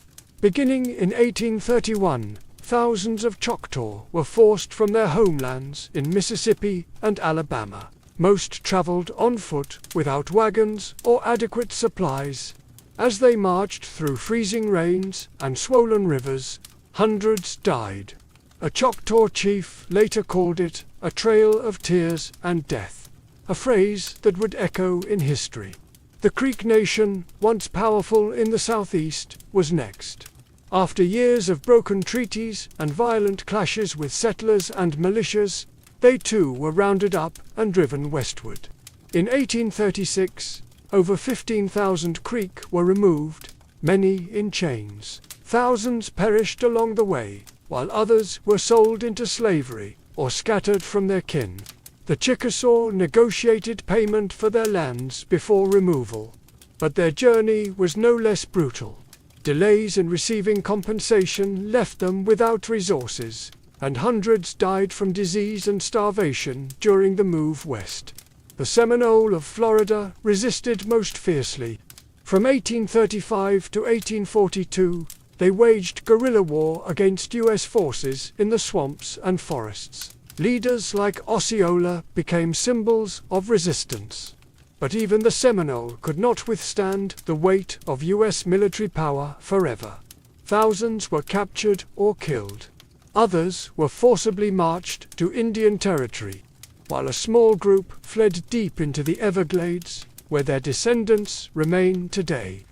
Speaker 1: Beginning in 1831, thousands of Choctaw were forced from their homelands in Mississippi and Alabama. Most traveled on foot without wagons or adequate supplies. As they marched through freezing rains and swollen rivers, hundreds died. A Choctaw chief later called it a trail of tears and death, a phrase that would echo in history. The Creek Nation, once powerful in the southeast, was next. After years of broken treaties and violent clashes with settlers and militias, they too were rounded up and driven westward. In 1836, over 15,000 Creek were removed, many in chains. Thousands perished along the way, while others were sold into slavery or scattered from their kin. The Chickasaw negotiated payment for their lands before removal, but their journey was no less brutal. Delays in receiving compensation left them without resources, and hundreds died from disease and starvation during the move west. The Seminole of Florida resisted most fiercely. From 1835 to 1842, they waged guerrilla war against U.S. forces in the swamps and forests. Leaders like Osceola became symbols of resistance. But even the Seminole could not withstand the weight of U.S. military power forever. Thousands were captured or killed. Others were forcibly marched to Indian Territory, while a small group fled deep into the Everglades, where their descendants remain today.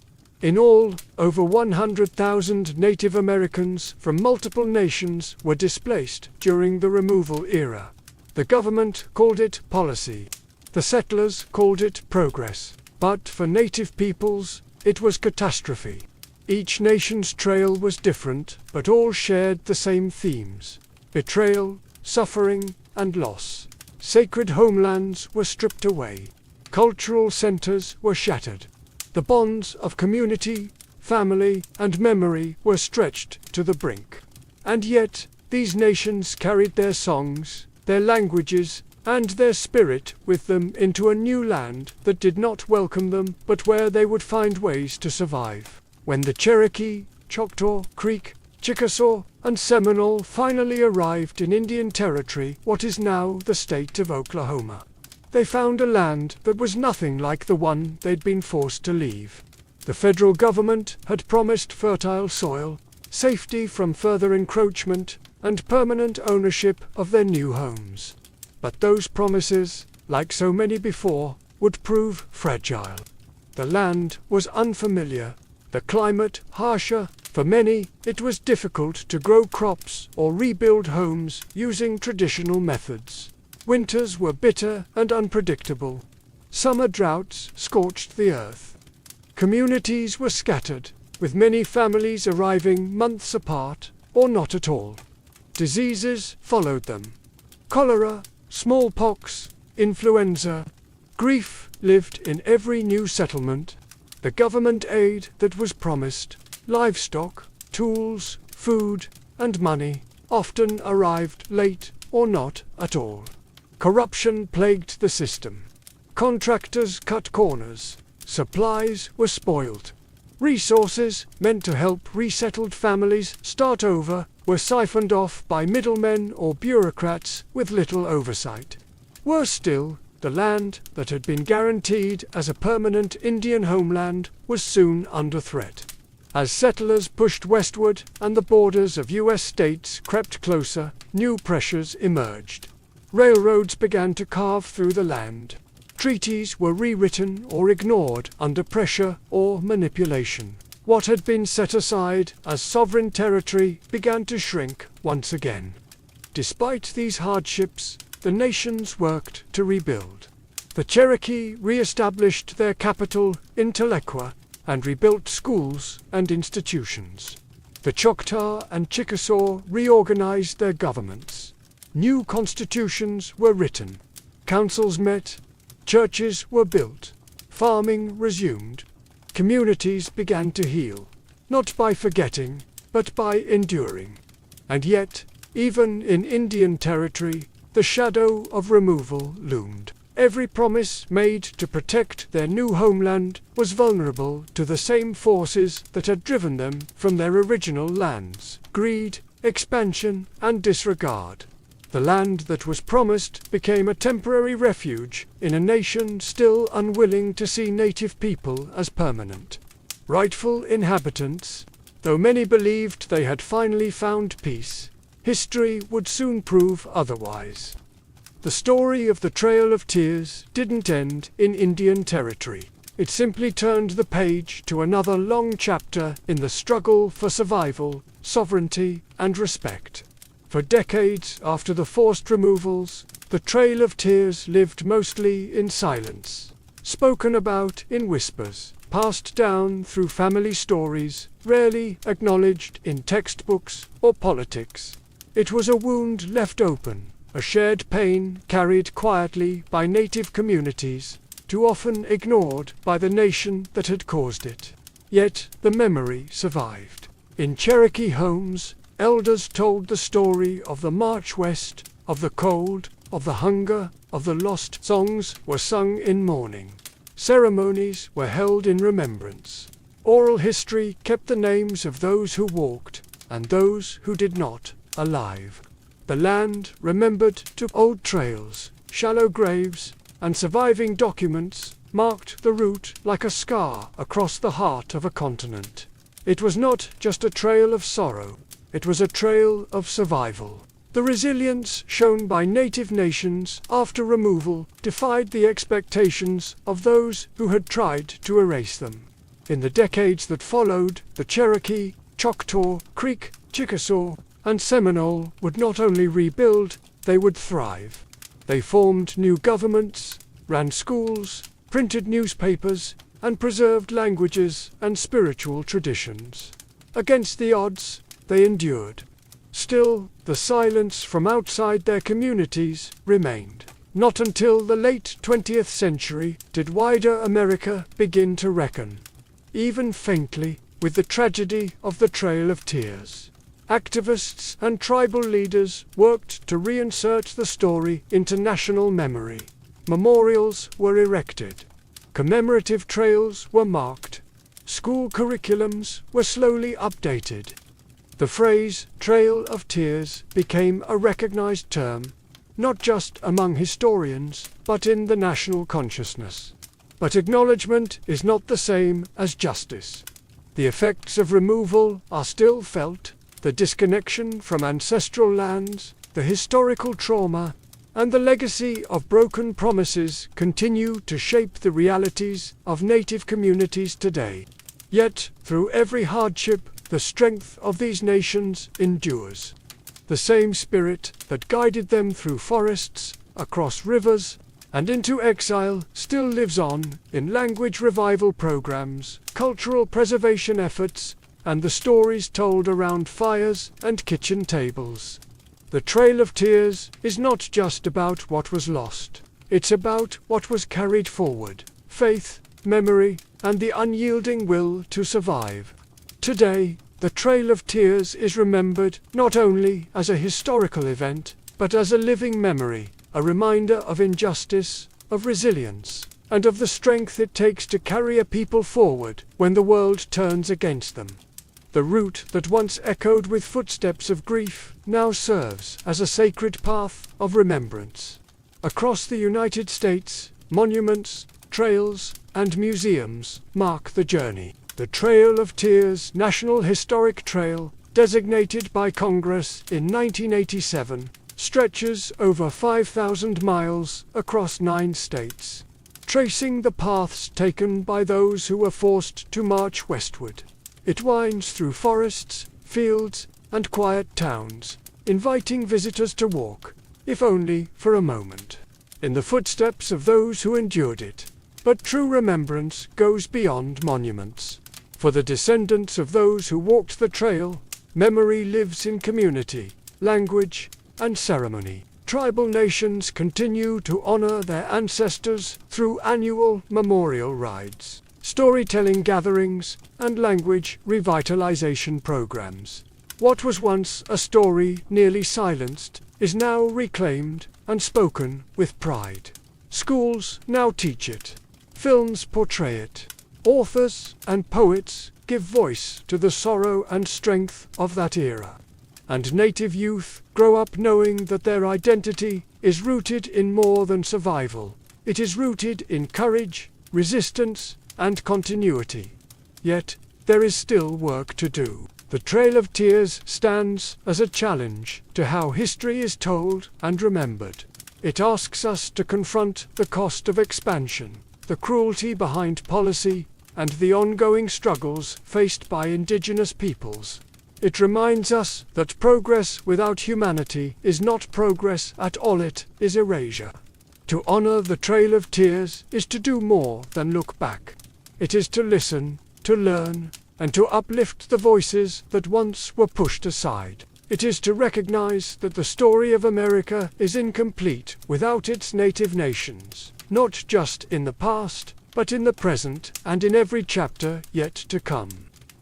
Speaker 1: In all, over 100,000 Native Americans from multiple nations were displaced during the removal era. The government called it policy. The settlers called it progress. But for Native peoples, it was catastrophe. Each nation's trail was different, but all shared the same themes: betrayal, suffering, and loss. Sacred homelands were stripped away. Cultural centers were shattered. The bonds of community, family, and memory were stretched to the brink. And yet, these nations carried their songs, their languages, and their spirit with them into a new land that did not welcome them, but where they would find ways to survive. When the Cherokee, Choctaw, Creek, Chickasaw, and Seminole finally arrived in Indian Territory, what is now the state of Oklahoma, they found a land that was nothing like the one they'd been forced to leave. The federal government had promised fertile soil, safety from further encroachment, and permanent ownership of their new homes. But those promises, like so many before, would prove fragile. The land was unfamiliar, the climate harsher. For many, it was difficult to grow crops or rebuild homes using traditional methods. Winters were bitter and unpredictable. Summer droughts scorched the earth. Communities were scattered, with many families arriving months apart, or not at all. Diseases followed them: cholera, smallpox, influenza. Grief lived in every new settlement. The government aid that was promised, livestock, tools, food, and money, often arrived late or not at all. Corruption plagued the system. Contractors cut corners. Supplies were spoiled. Resources meant to help resettled families start over were siphoned off by middlemen or bureaucrats with little oversight. Worse still, the land that had been guaranteed as a permanent Indian homeland was soon under threat. As settlers pushed westward and the borders of U.S. states crept closer, new pressures emerged. Railroads began to carve through the land. Treaties were rewritten or ignored under pressure or manipulation. What had been set aside as sovereign territory began to shrink once again. Despite these hardships, the nations worked to rebuild. The Cherokee re-established their capital in Tahlequah and rebuilt schools and institutions. The Choctaw and Chickasaw reorganized their governments. New constitutions were written. Councils met. Churches were built. Farming resumed. Communities began to heal, not by forgetting, but by enduring. And yet, even in Indian Territory, the shadow of removal loomed. Every promise made to protect their new homeland was vulnerable to the same forces that had driven them from their original lands: greed, expansion, and disregard. The land that was promised became a temporary refuge in a nation still unwilling to see native people as permanent, rightful inhabitants. Though many believed they had finally found peace, history would soon prove otherwise. The story of the Trail of Tears didn't end in Indian Territory. It simply turned the page to another long chapter in the struggle for survival, sovereignty, and respect. For decades after the forced removals, the Trail of Tears lived mostly in silence, spoken about in whispers, passed down through family stories, rarely acknowledged in textbooks or politics. It was a wound left open, a shared pain carried quietly by native communities, too often ignored by the nation that had caused it. Yet the memory survived. In Cherokee homes, Elders told the story of the march west, of the cold, of the hunger, of the lost. Songs were sung in mourning. Ceremonies were held in remembrance. Oral history kept the names of those who walked, and those who did not, alive. The land remembered to old trails, shallow graves, and surviving documents marked the route like a scar across the heart of a continent. It was not just a trail of sorrow, it was a trail of survival. The resilience shown by native nations after removal defied the expectations of those who had tried to erase them. In the decades that followed, the Cherokee, Choctaw, Creek, Chickasaw, and Seminole would not only rebuild, they would thrive. They formed new governments, ran schools, printed newspapers, and preserved languages and spiritual traditions. Against the odds, they endured. Still, the silence from outside their communities remained. Not until the late 20th century did wider America begin to reckon, even faintly, with the tragedy of the Trail of Tears. Activists and tribal leaders worked to reinsert the story into national memory. Memorials were erected. Commemorative trails were marked. School curriculums were slowly updated. The phrase Trail of Tears became a recognized term, not just among historians, but in the national consciousness. But acknowledgement is not the same as justice. The effects of removal are still felt, the disconnection from ancestral lands, the historical trauma, and the legacy of broken promises continue to shape the realities of native communities today. Yet, through every hardship, the strength of these nations endures. The same spirit that guided them through forests, across rivers, and into exile still lives on in language revival programs, cultural preservation efforts, and the stories told around fires and kitchen tables. The Trail of Tears is not just about what was lost. It's about what was carried forward, faith, memory, and the unyielding will to survive. Today, the Trail of Tears is remembered not only as a historical event, but as a living memory, a reminder of injustice, of resilience, and of the strength it takes to carry a people forward when the world turns against them. The route that once echoed with footsteps of grief now serves as a sacred path of remembrance. Across the United States, monuments, trails, and museums mark the journey. The Trail of Tears National Historic Trail, designated by Congress in 1987, stretches over 5,000 miles across 9 states, tracing the paths taken by those who were forced to march westward. It winds through forests, fields, and quiet towns, inviting visitors to walk, if only for a moment, in the footsteps of those who endured it. But true remembrance goes beyond monuments. For the descendants of those who walked the trail, memory lives in community, language, and ceremony. Tribal nations continue to honor their ancestors through annual memorial rides, storytelling gatherings, and language revitalization programs. What was once a story nearly silenced is now reclaimed and spoken with pride. Schools now teach it. Films portray it. Authors and poets give voice to the sorrow and strength of that era. And native youth grow up knowing that their identity is rooted in more than survival. It is rooted in courage, resistance, and continuity. Yet, there is still work to do. The Trail of Tears stands as a challenge to how history is told and remembered. It asks us to confront the cost of expansion, the cruelty behind policy, and the ongoing struggles faced by indigenous peoples. It reminds us that progress without humanity is not progress at all, it is erasure. To honor the Trail of Tears is to do more than look back. It is to listen, to learn, and to uplift the voices that once were pushed aside. It is to recognize that the story of America is incomplete without its native nations, not just in the past, but in the present and in every chapter yet to come.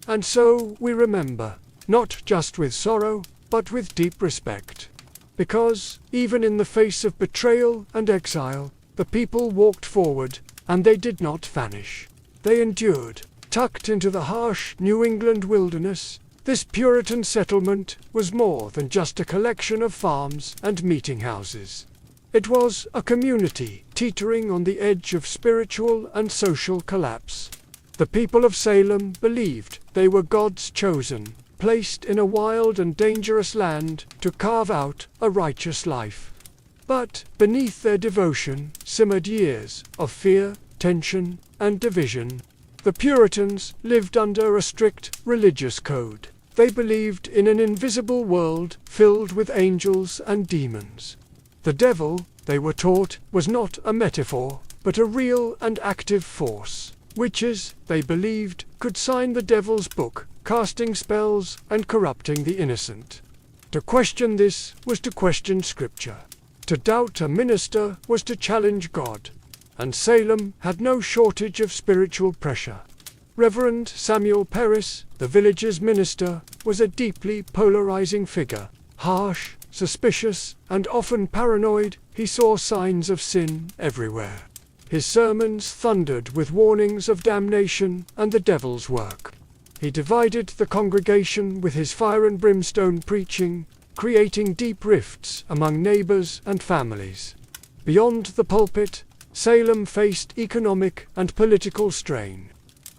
Speaker 1: And so we remember. not just with sorrow, but with deep respect. Because, even in the face of betrayal and exile, the people walked forward, and they did not vanish. They endured. Tucked into the harsh New England wilderness, this Puritan settlement was more than just a collection of farms and meeting houses. It was a community teetering on the edge of spiritual and social collapse. The people of Salem believed they were God's chosen, placed in a wild and dangerous land to carve out a righteous life. But beneath their devotion simmered years of fear, tension, and division. The Puritans lived under a strict religious code. They believed in an invisible world filled with angels and demons. The devil, they were taught, was not a metaphor, but a real and active force. Witches, they believed, could sign the devil's book, casting spells and corrupting the innocent. To question this was to question Scripture. To doubt a minister was to challenge God. And Salem had no shortage of spiritual pressure. Reverend Samuel Parris, the village's minister, was a deeply polarizing figure. Harsh, suspicious, and often paranoid, he saw signs of sin everywhere. His sermons thundered with warnings of damnation and the devil's work. He divided the congregation with his fire and brimstone preaching, creating deep rifts among neighbors and families. Beyond the pulpit, Salem faced economic and political strain.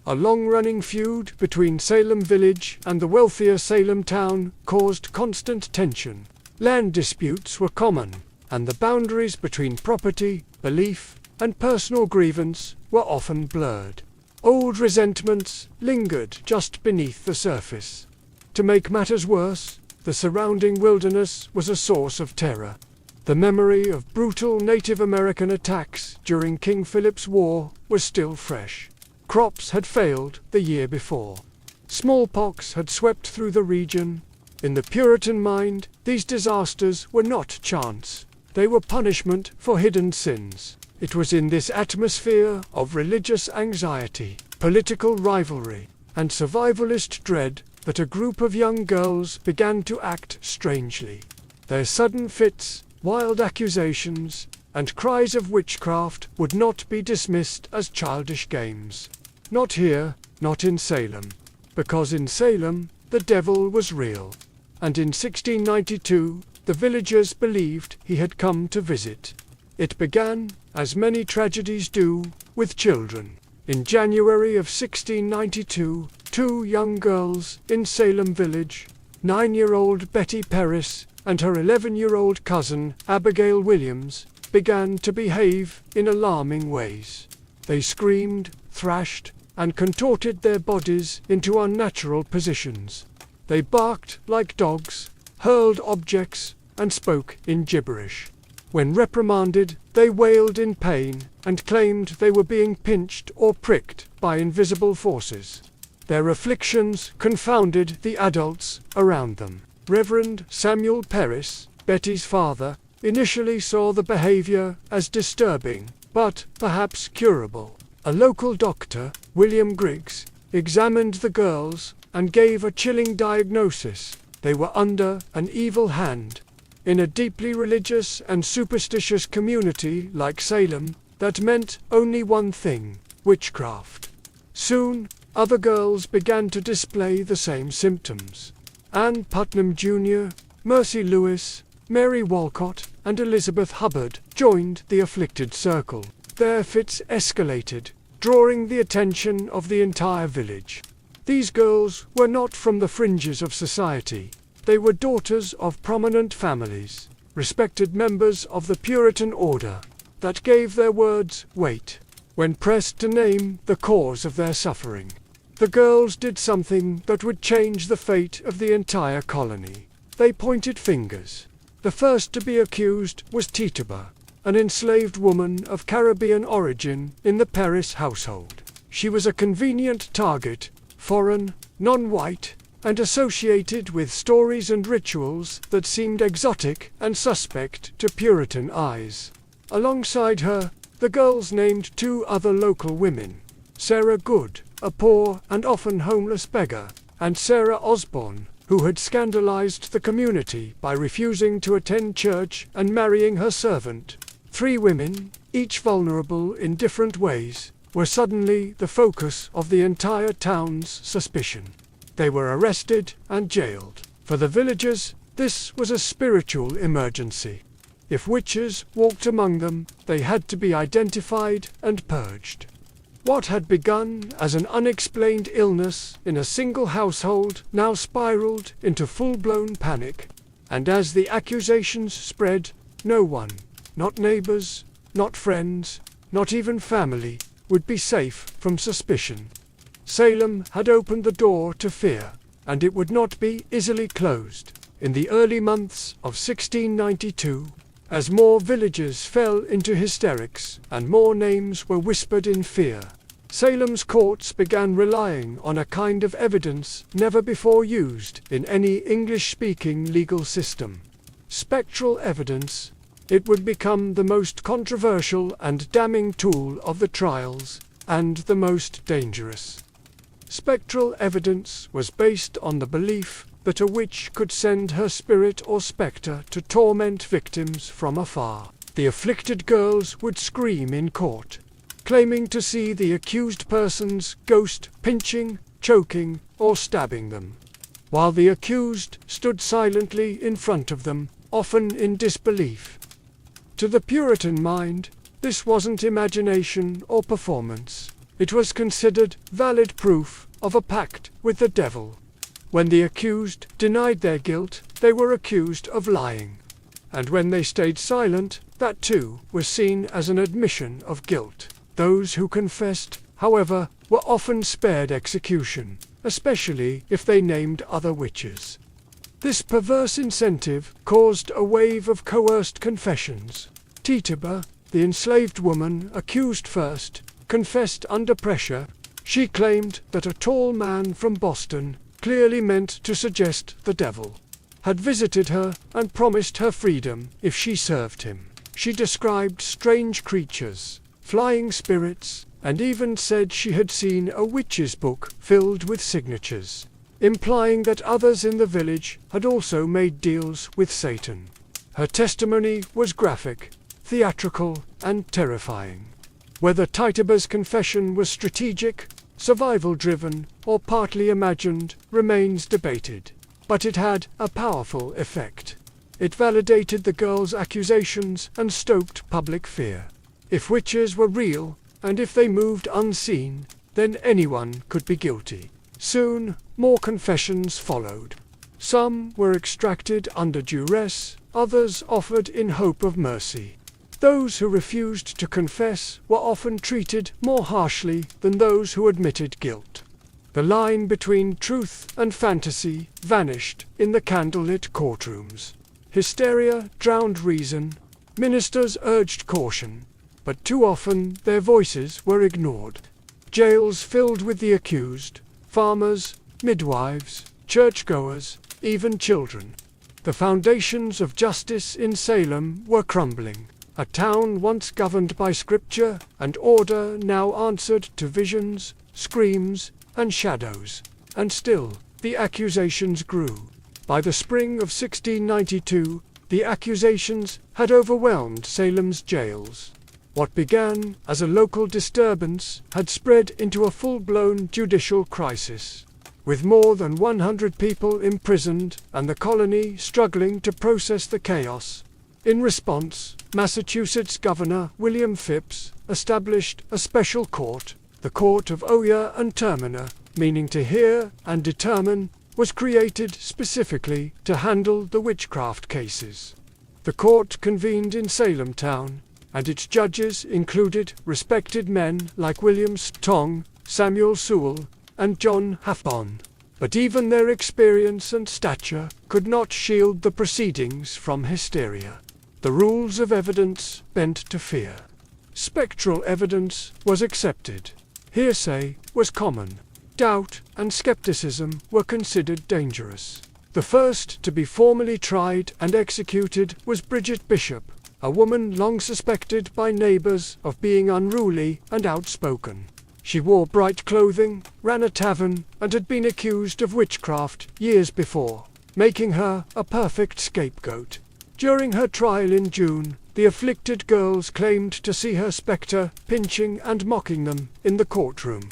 Speaker 1: A long-running feud between Salem Village and the wealthier Salem town caused constant tension. Land disputes were common, and the boundaries between property, belief, and personal grievance were often blurred. Old resentments lingered just beneath the surface. To make matters worse, the surrounding wilderness was a source of terror. The memory of brutal Native American attacks during King Philip's War was still fresh. Crops had failed the year before. Smallpox had swept through the region. In the Puritan mind, these disasters were not chance. They were punishment for hidden sins. It was in this atmosphere of religious anxiety, political rivalry, and survivalist dread that a group of young girls began to act strangely. Their sudden fits, wild accusations, and cries of witchcraft would not be dismissed as childish games. Not here, not in Salem. Because in Salem, the devil was real. And in 1692, the villagers believed he had come to visit. It began, as many tragedies do, with children. In January of 1692, two young girls in Salem Village, 9-year-old Betty Parris and her 11-year-old cousin Abigail Williams, began to behave in alarming ways. They screamed, thrashed, and contorted their bodies into unnatural positions. They barked like dogs, hurled objects, and spoke in gibberish. When reprimanded, they wailed in pain and claimed they were being pinched or pricked by invisible forces. Their afflictions confounded the adults around them. Reverend Samuel Parris, Betty's father, initially saw the behavior as disturbing, but perhaps curable. A local doctor, William Griggs, examined the girls and gave a chilling diagnosis. They were under an evil hand. In a deeply religious and superstitious community like Salem, that meant only one thing: witchcraft. Soon, other girls began to display the same symptoms. Ann Putnam Jr., Mercy Lewis, Mary Walcott, and Elizabeth Hubbard joined the afflicted circle. Their fits escalated, drawing the attention of the entire village. These girls were not from the fringes of society. They were daughters of prominent families, respected members of the Puritan order, that gave their words weight when pressed to name the cause of their suffering. The girls did something that would change the fate of the entire colony. They pointed fingers. The first to be accused was Tituba, an enslaved woman of Caribbean origin in the Parris household. She was a convenient target, foreign, non-white, and associated with stories and rituals that seemed exotic and suspect to Puritan eyes. Alongside her, the girls named two other local women: Sarah Good, a poor and often homeless beggar, and Sarah Osborne, who had scandalized the community by refusing to attend church and marrying her servant. 3 women, each vulnerable in different ways, were suddenly the focus of the entire town's suspicion. They were arrested and jailed. For the villagers, this was a spiritual emergency. If witches walked among them, they had to be identified and purged. What had begun as an unexplained illness in a single household now spiraled into full-blown panic. And as the accusations spread, no one, not neighbors, not friends, not even family, would be safe from suspicion. Salem had opened the door to fear, and it would not be easily closed. In the early months of 1692, as more villagers fell into hysterics and more names were whispered in fear, Salem's courts began relying on a kind of evidence never before used in any English-speaking legal system. Spectral evidence. It would become the most controversial and damning tool of the trials, and the most dangerous. Spectral evidence was based on the belief that a witch could send her spirit or spectre to torment victims from afar. The afflicted girls would scream in court, claiming to see the accused person's ghost pinching, choking, or stabbing them, while the accused stood silently in front of them, often in disbelief. To the Puritan mind, this wasn't imagination or performance. It was considered valid proof of a pact with the devil. When the accused denied their guilt, they were accused of lying. And when they stayed silent, that too was seen as an admission of guilt. Those who confessed, however, were often spared execution, especially if they named other witches. This perverse incentive caused a wave of coerced confessions. Tituba, the enslaved woman accused first, confessed under pressure. She claimed that a tall man from Boston, clearly meant to suggest the devil, had visited her and promised her freedom if she served him. She described strange creatures, flying spirits, and even said she had seen a witch's book filled with signatures, implying that others in the village had also made deals with Satan. Her testimony was graphic, theatrical, and terrifying. Whether Tituba's confession was strategic, survival-driven, or partly imagined remains debated. But it had a powerful effect. It validated the girl's accusations and stoked public fear. If witches were real, and if they moved unseen, then anyone could be guilty. Soon, more confessions followed. Some were extracted under duress, others offered in hope of mercy. Those who refused to confess were often treated more harshly than those who admitted guilt. The line between truth and fantasy vanished in the candlelit courtrooms. Hysteria drowned reason. Ministers urged caution, but too often their voices were ignored. Jails filled with the accused, farmers, midwives, churchgoers, even children. The foundations of justice in Salem were crumbling. A town once governed by scripture and order now answered to visions, screams, and shadows. And still, the accusations grew. By the spring of 1692, the accusations had overwhelmed Salem's jails. What began as a local disturbance had spread into a full-blown judicial crisis, with more than 100 people imprisoned and the colony struggling to process the chaos. In response, Massachusetts Governor William Phips established a special court. The Court of Oyer and Terminer, meaning to hear and determine, was created specifically to handle the witchcraft cases. The court convened in Salem town, and its judges included respected men like William Tong, Samuel Sewell, and John Halfbon. But even their experience and stature could not shield the proceedings from hysteria. The rules of evidence bent to fear. Spectral evidence was accepted. Hearsay was common. Doubt and skepticism were considered dangerous. The first to be formally tried and executed was Bridget Bishop, a woman long suspected by neighbors of being unruly and outspoken. She wore bright clothing, ran a tavern, and had been accused of witchcraft years before, making her a perfect scapegoat. During her trial in June, the afflicted girls claimed to see her spectre pinching and mocking them in the courtroom.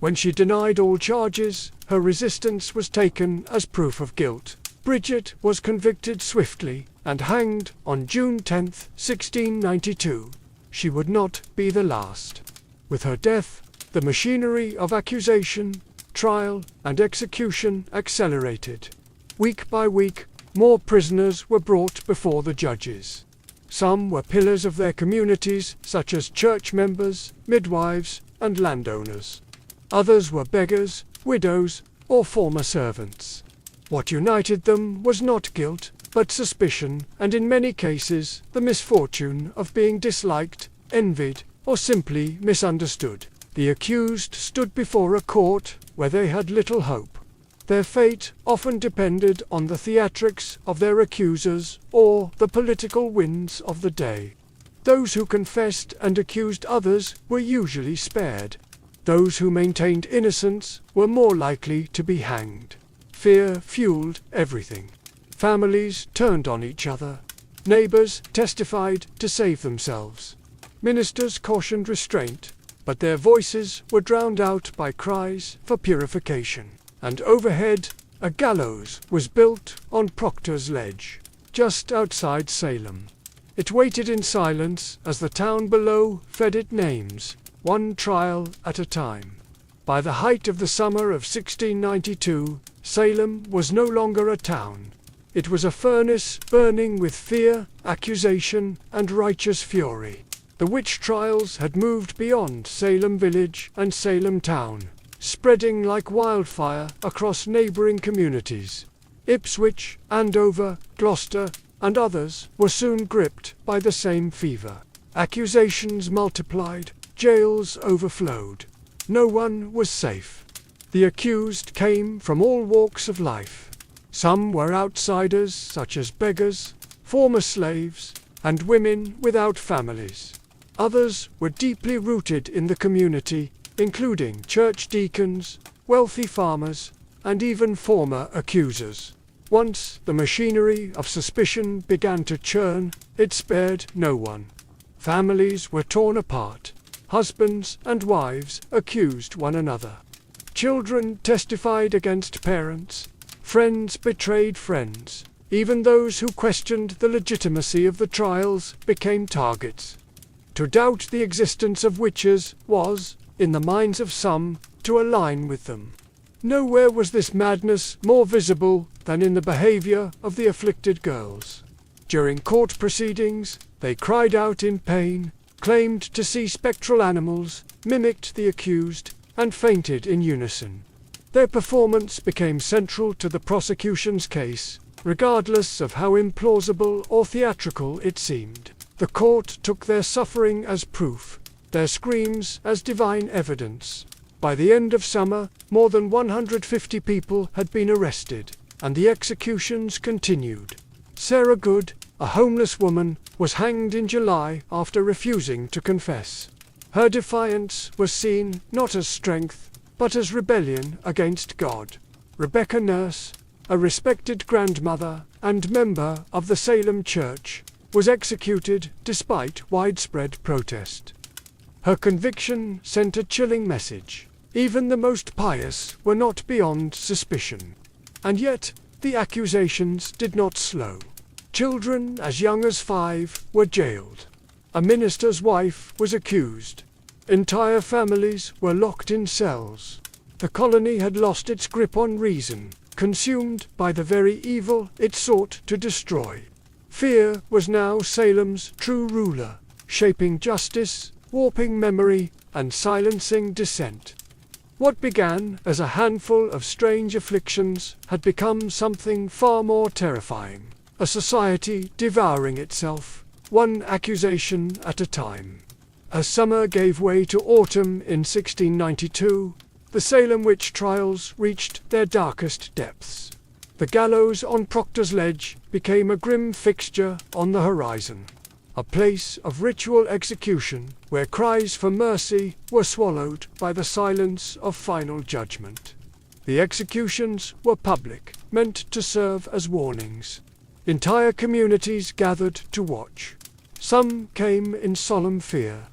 Speaker 1: When she denied all charges, her resistance was taken as proof of guilt. Bridget was convicted swiftly and hanged on June 10, 1692. She would not be the last. With her death, the machinery of accusation, trial, and execution accelerated. Week by week, more prisoners were brought before the judges. Some were pillars of their communities, such as church members, midwives, and landowners. Others were beggars, widows, or former servants. What united them was not guilt, but suspicion, and in many cases, the misfortune of being disliked, envied, or simply misunderstood. The accused stood before a court where they had little hope. Their fate often depended on the theatrics of their accusers or the political winds of the day. Those who confessed and accused others were usually spared. Those who maintained innocence were more likely to be hanged. Fear fueled everything. Families turned on each other. Neighbors testified to save themselves. Ministers cautioned restraint, but their voices were drowned out by cries for purification. And overhead, a gallows was built on Proctor's Ledge, just outside Salem. It waited in silence as the town below fed it names, one trial at a time. By the height of the summer of 1692, Salem was no longer a town. It was a furnace burning with fear, accusation, and righteous fury. The witch trials had moved beyond Salem village and Salem town, spreading like wildfire across neighboring communities. Ipswich, Andover, Gloucester, and others were soon gripped by the same fever. Accusations multiplied, jails overflowed. No one was safe. The accused came from all walks of life. Some were outsiders, such as beggars, former slaves, and women without families. Others were deeply rooted in the community, including church deacons, wealthy farmers, and even former accusers. Once the machinery of suspicion began to churn, it spared no one. Families were torn apart. Husbands and wives accused one another. Children testified against parents. Friends betrayed friends. Even those who questioned the legitimacy of the trials became targets. To doubt the existence of witches was, in the minds of some, to align with them. Nowhere was this madness more visible than in the behavior of the afflicted girls. During court proceedings, they cried out in pain, claimed to see spectral animals, mimicked the accused, and fainted in unison. Their performance became central to the prosecution's case, regardless of how implausible or theatrical it seemed. The court took their suffering as proof, their screams as divine evidence. By the end of summer, more than 150 people had been arrested, and the executions continued. Sarah Good, a homeless woman, was hanged in July after refusing to confess. Her defiance was seen not as strength, but as rebellion against God. Rebecca Nurse, a respected grandmother and member of the Salem Church, was executed despite widespread protest. Her conviction sent a chilling message. Even the most pious were not beyond suspicion. And yet, the accusations did not slow. Children as young as 5 were jailed. A minister's wife was accused. Entire families were locked in cells. The colony had lost its grip on reason, consumed by the very evil it sought to destroy. Fear was now Salem's true ruler, shaping justice, warping memory, and silencing dissent. What began as a handful of strange afflictions had become something far more terrifying. A society devouring itself, one accusation at a time. As summer gave way to autumn in 1692, the Salem witch trials reached their darkest depths. The gallows on Proctor's Ledge became a grim fixture on the horizon. a place of ritual execution where cries for mercy were swallowed by the silence of final judgment. The executions were public, meant to serve as warnings. Entire communities gathered to watch. Some came in solemn fear.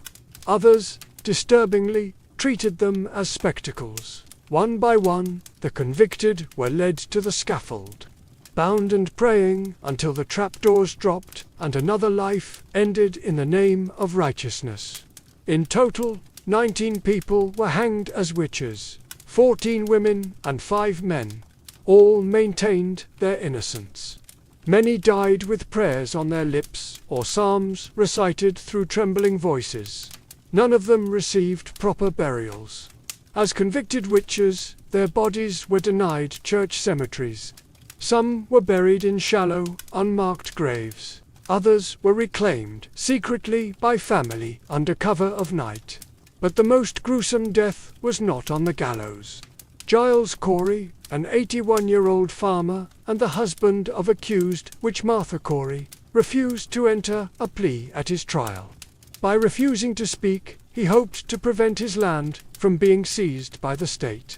Speaker 1: Others, disturbingly, treated them as spectacles. One by one, the convicted were led to the scaffold, bound and praying until the trapdoors dropped and another life ended in the name of righteousness. In total, 19 people were hanged as witches, 14 women and 5 men. All maintained their innocence. Many died with prayers on their lips or psalms recited through trembling voices. None of them received proper burials. As convicted witches, their bodies were denied church cemeteries. Some were buried in shallow, unmarked graves. Others were reclaimed secretly by family under cover of night. But the most gruesome death was not on the gallows. Giles Corey, an 81-year-old farmer and the husband of accused witch Martha Corey, refused to enter a plea at his trial. By refusing to speak, he hoped to prevent his land from being seized by the state.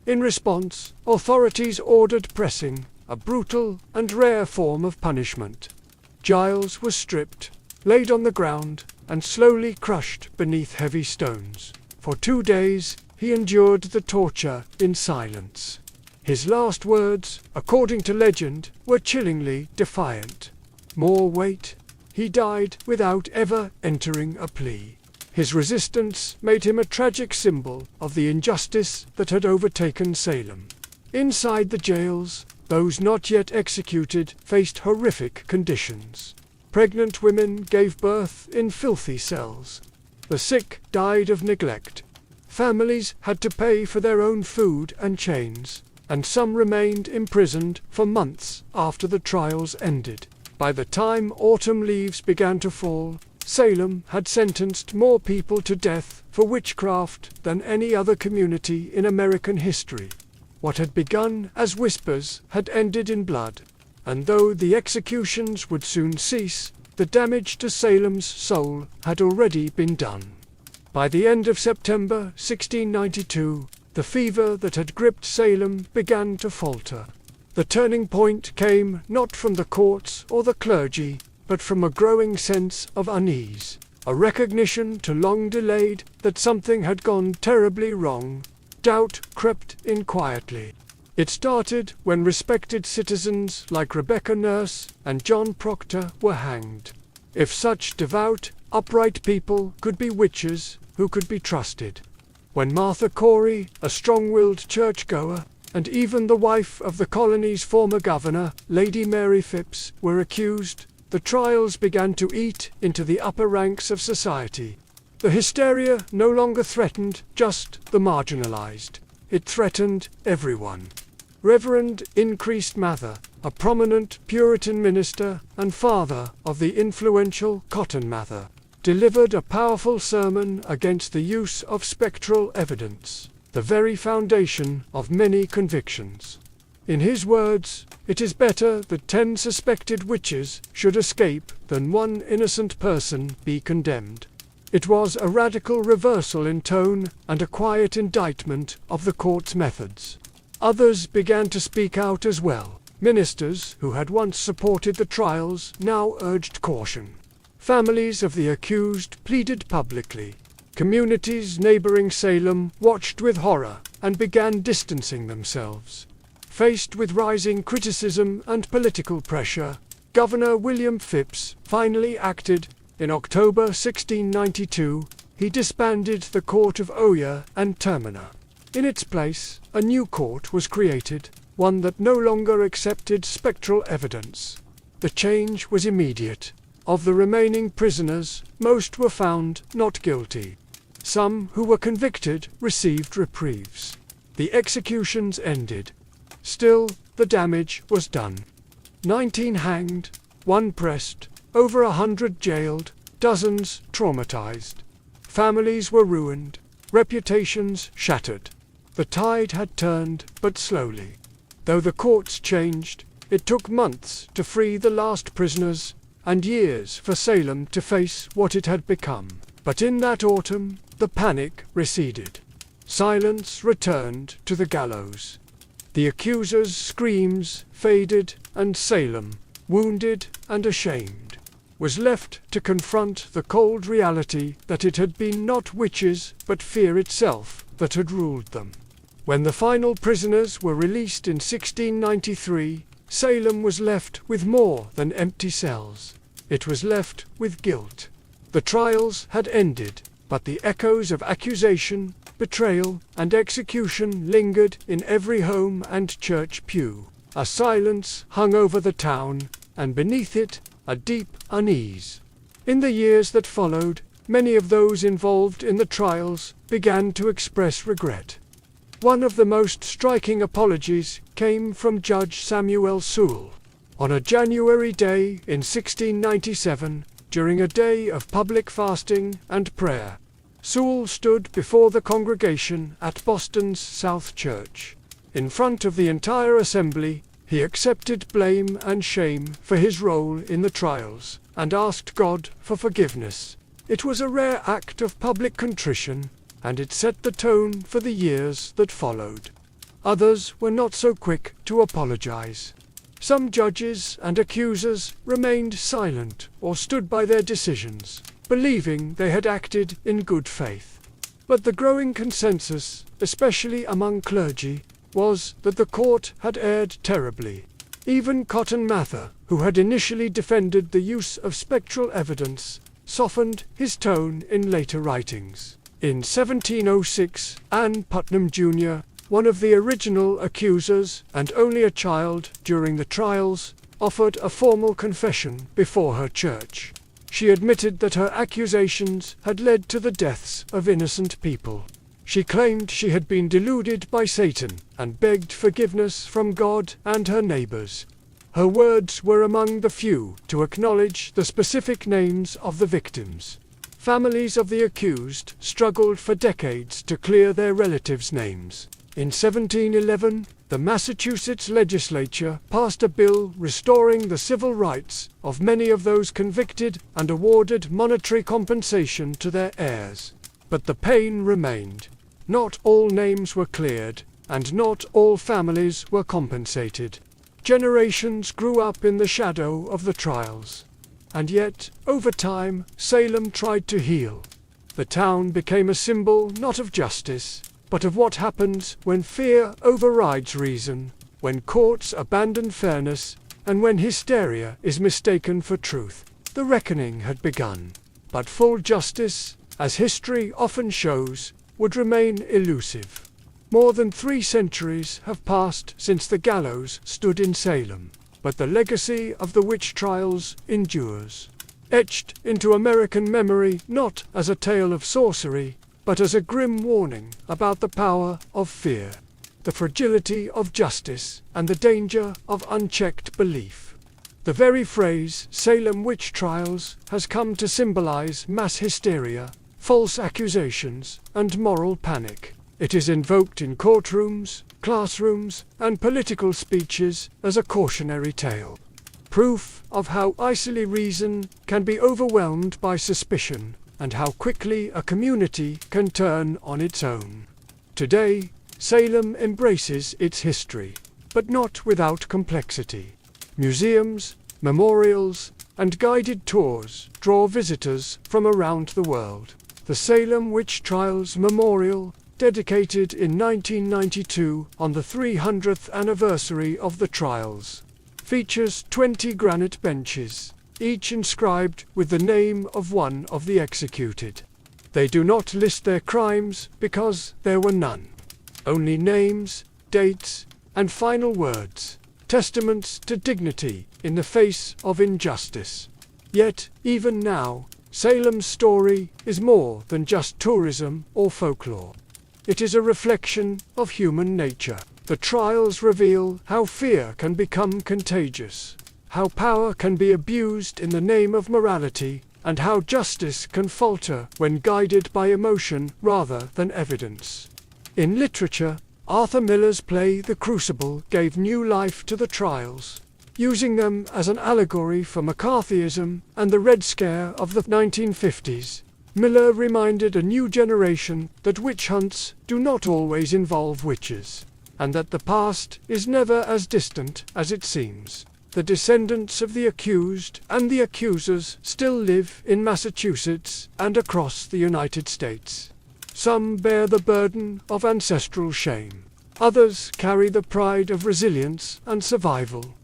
Speaker 1: In response, authorities ordered pressing, a brutal and rare form of punishment. Giles was stripped, laid on the ground, and slowly crushed beneath heavy stones. For 2 days, he endured the torture in silence. His last words, according to legend, were chillingly defiant. More weight. He died without ever entering a plea. His resistance made him a tragic symbol of the injustice that had overtaken Salem. Inside the jails, those not yet executed faced horrific conditions. Pregnant women gave birth in filthy cells. The sick died of neglect. Families had to pay for their own food and chains, and some remained imprisoned for months after the trials ended. By the time autumn leaves began to fall, Salem had sentenced more people to death for witchcraft than any other community in American history. What had begun as whispers had ended in blood, and though the executions would soon cease, the damage to Salem's soul had already been done. By the end of September 1692, the fever that had gripped Salem began to falter. The turning point came not from the courts or the clergy, but from a growing sense of unease, a recognition too long delayed that something had gone terribly wrong. Doubt crept in quietly. It started when respected citizens like Rebecca Nurse and John Proctor were hanged. If such devout, upright people could be witches, who could be trusted? When Martha Corey, a strong-willed churchgoer, and even the wife of the colony's former governor, Lady Mary Phipps, were accused, the trials began to eat into the upper ranks of society. The hysteria no longer threatened just the marginalized. It threatened everyone. Reverend Increased Mather, a prominent Puritan minister and father of the influential Cotton Mather, delivered a powerful sermon against the use of spectral evidence, the very foundation of many convictions. In his words, "It is better that 10 suspected witches should escape than 1 innocent person be condemned." It was a radical reversal in tone and a quiet indictment of the court's methods. Others began to speak out as well. Ministers who had once supported the trials now urged caution. Families of the accused pleaded publicly. Communities neighboring Salem watched with horror and began distancing themselves. Faced with rising criticism and political pressure, Governor William Phipps finally acted. In October 1692, he disbanded the court of Oyer and Termina. In its place, a new court was created, one that no longer accepted spectral evidence. The change was immediate. Of the remaining prisoners, most were found not guilty. Some who were convicted received reprieves. The executions ended. Still, the damage was done. 19 hanged, 1 pressed, over 100 jailed, dozens traumatized. Families were ruined, reputations shattered. The tide had turned, but slowly. Though the courts changed, it took months to free the last prisoners, and years for Salem to face what it had become. But in that autumn, the panic receded. Silence returned to the gallows. The accuser's screams faded, and Salem, wounded and ashamed, was left to confront the cold reality that it had been not witches but fear itself that had ruled them. When the final prisoners were released in 1693, Salem was left with more than empty cells. It was left with guilt. The trials had ended, but the echoes of accusation, betrayal, and execution lingered in every home and church pew. A silence hung over the town, and beneath it, a deep unease. In the years that followed, many of those involved in the trials began to express regret. One of the most striking apologies came from Judge Samuel Sewall. On a January day in 1697, during a day of public fasting and prayer, Sewall stood before the congregation at Boston's South Church. In front of the entire assembly, he accepted blame and shame for his role in the trials, and asked God for forgiveness. It was a rare act of public contrition, and it set the tone for the years that followed. Others were not so quick to apologize. Some judges and accusers remained silent or stood by their decisions, believing they had acted in good faith. But the growing consensus, especially among clergy, was that the court had erred terribly. Even Cotton Mather, who had initially defended the use of spectral evidence, softened his tone in later writings. In 1706, Ann Putnam Jr., one of the original accusers and only a child during the trials, offered a formal confession before her church. She admitted that her accusations had led to the deaths of innocent people. She claimed she had been deluded by Satan and begged forgiveness from God and her neighbors. Her words were among the few to acknowledge the specific names of the victims. Families of the accused struggled for decades to clear their relatives' names. In 1711, the Massachusetts legislature passed a bill restoring the civil rights of many of those convicted and awarded monetary compensation to their heirs. But the pain remained. Not all names were cleared, and not all families were compensated. Generations grew up in the shadow of the trials. And yet, over time, Salem tried to heal. The town became a symbol not of justice, but of what happens when fear overrides reason, when courts abandon fairness, and when hysteria is mistaken for truth. The reckoning had begun. But full justice, as history often shows, would remain elusive. More than 3 centuries have passed since the gallows stood in Salem, but the legacy of the witch trials endures, etched into American memory not as a tale of sorcery, but as a grim warning about the power of fear, the fragility of justice, and the danger of unchecked belief. The very phrase Salem witch trials has come to symbolize mass hysteria, false accusations, and moral panic. It is invoked in courtrooms, classrooms, and political speeches as a cautionary tale. Proof of how easily reason can be overwhelmed by suspicion, and how quickly a community can turn on its own. Today, Salem embraces its history, but not without complexity. Museums, memorials, and guided tours draw visitors from around the world. The Salem Witch Trials Memorial, dedicated in 1992 on the 300th anniversary of the trials, features 20 granite benches, each inscribed with the name of one of the executed. They do not list their crimes because there were none. Only names, dates, and final words, testaments to dignity in the face of injustice. Yet, even now, Salem's story is more than just tourism or folklore. It is a reflection of human nature. The trials reveal how fear can become contagious, how power can be abused in the name of morality, and how justice can falter when guided by emotion rather than evidence. In literature, Arthur Miller's play The Crucible gave new life to the trials. using them as an allegory for McCarthyism and the Red Scare of the 1950s. Miller reminded a new generation that witch hunts do not always involve witches, and that the past is never as distant as it seems. The descendants of the accused and the accusers still live in Massachusetts and across the United States. Some bear the burden of ancestral shame. Others carry the pride of resilience and survival.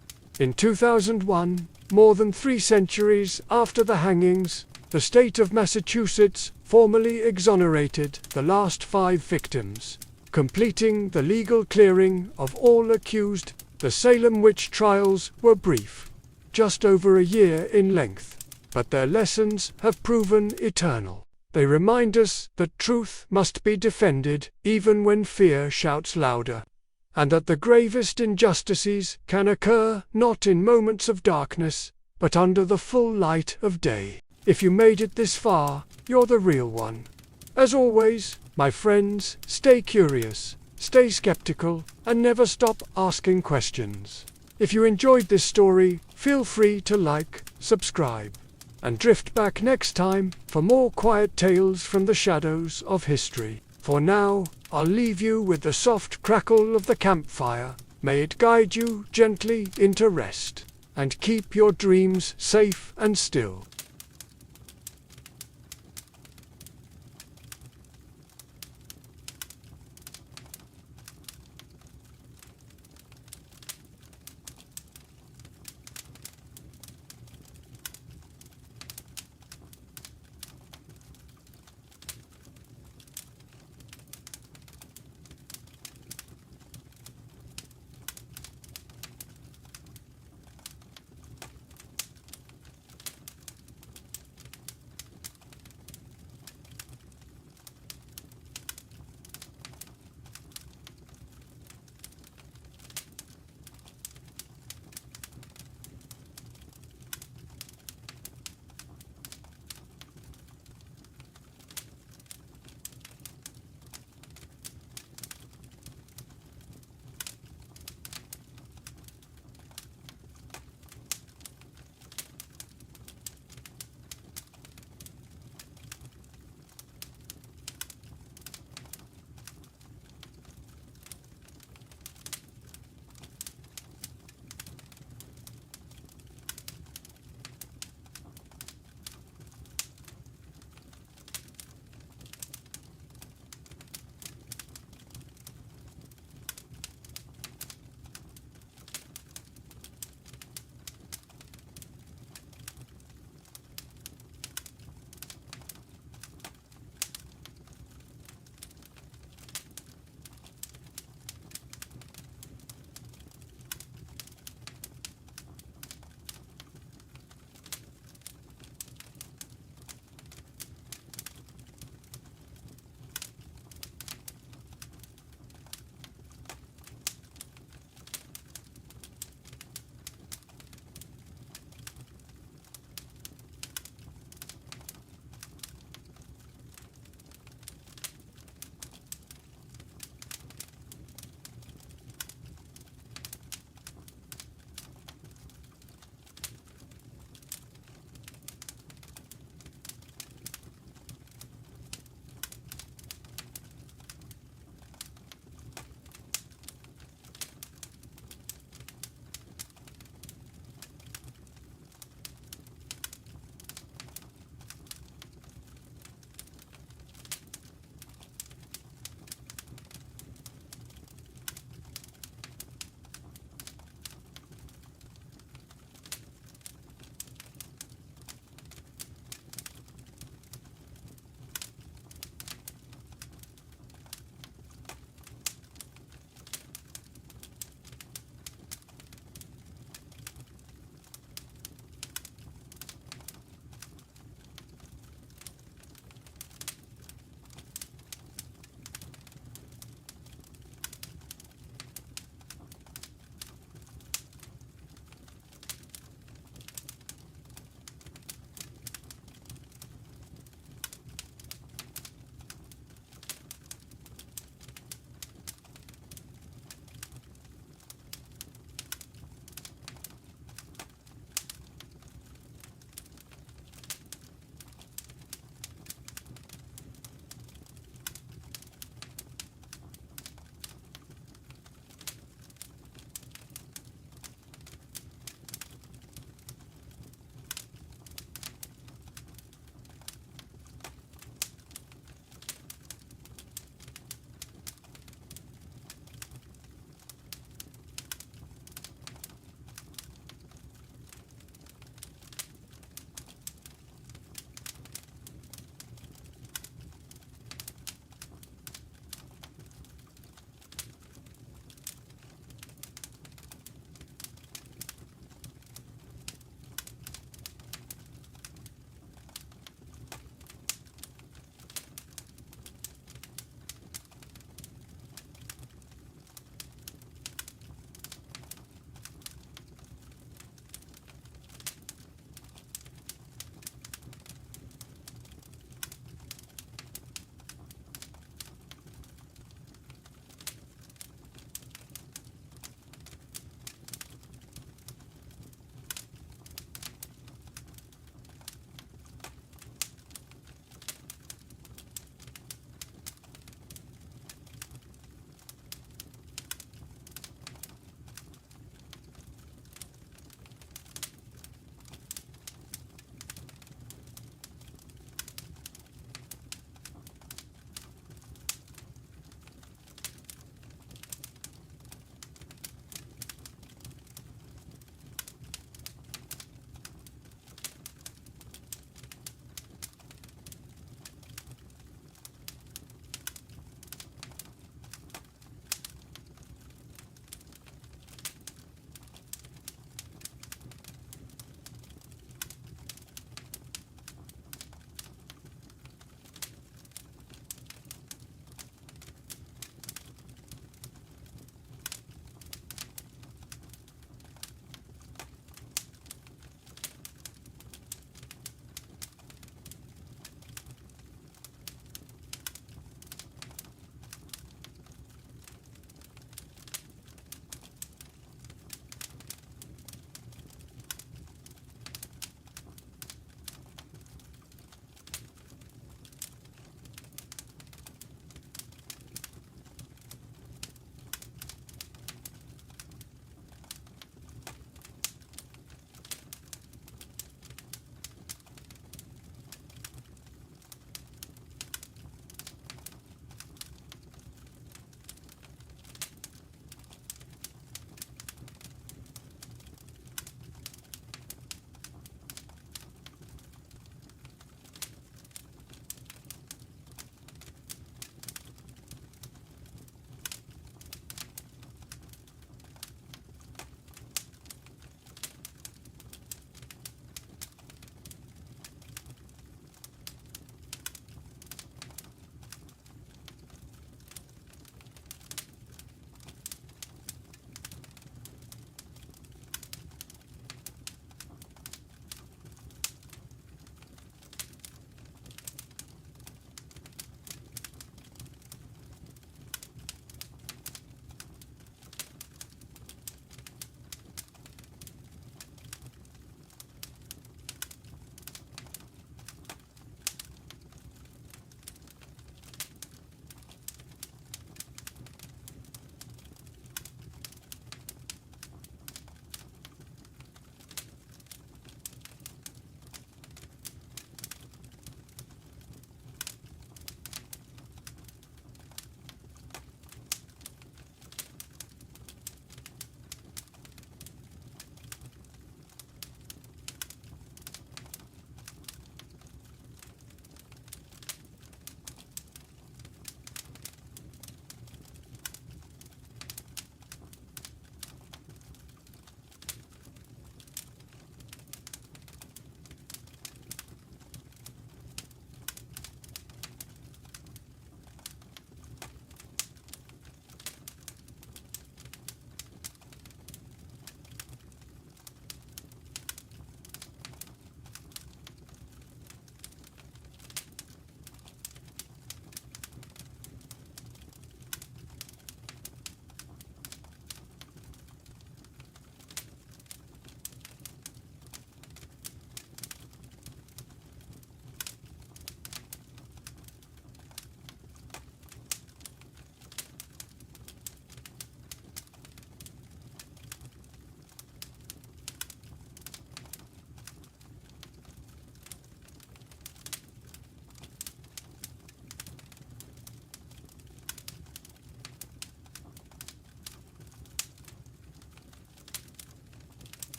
Speaker 1: In 2001, more than 3 centuries after the hangings, the state of Massachusetts formally exonerated the last 5 victims, completing the legal clearing of all accused. The Salem witch trials were brief, just over a year in length, but their lessons have proven eternal. They remind us that truth must be defended even when fear shouts louder, and that the gravest injustices can occur not in moments of darkness, but under the full light of day. If you made it this far, you're the real one. As always, my friends, stay curious, stay skeptical, and never stop asking questions. If you enjoyed this story, feel free to like, subscribe, and drift back next time for more quiet tales from the shadows of history. For now, I'll leave you with the soft crackle of the campfire. May it guide you gently into rest, and keep your dreams safe and still.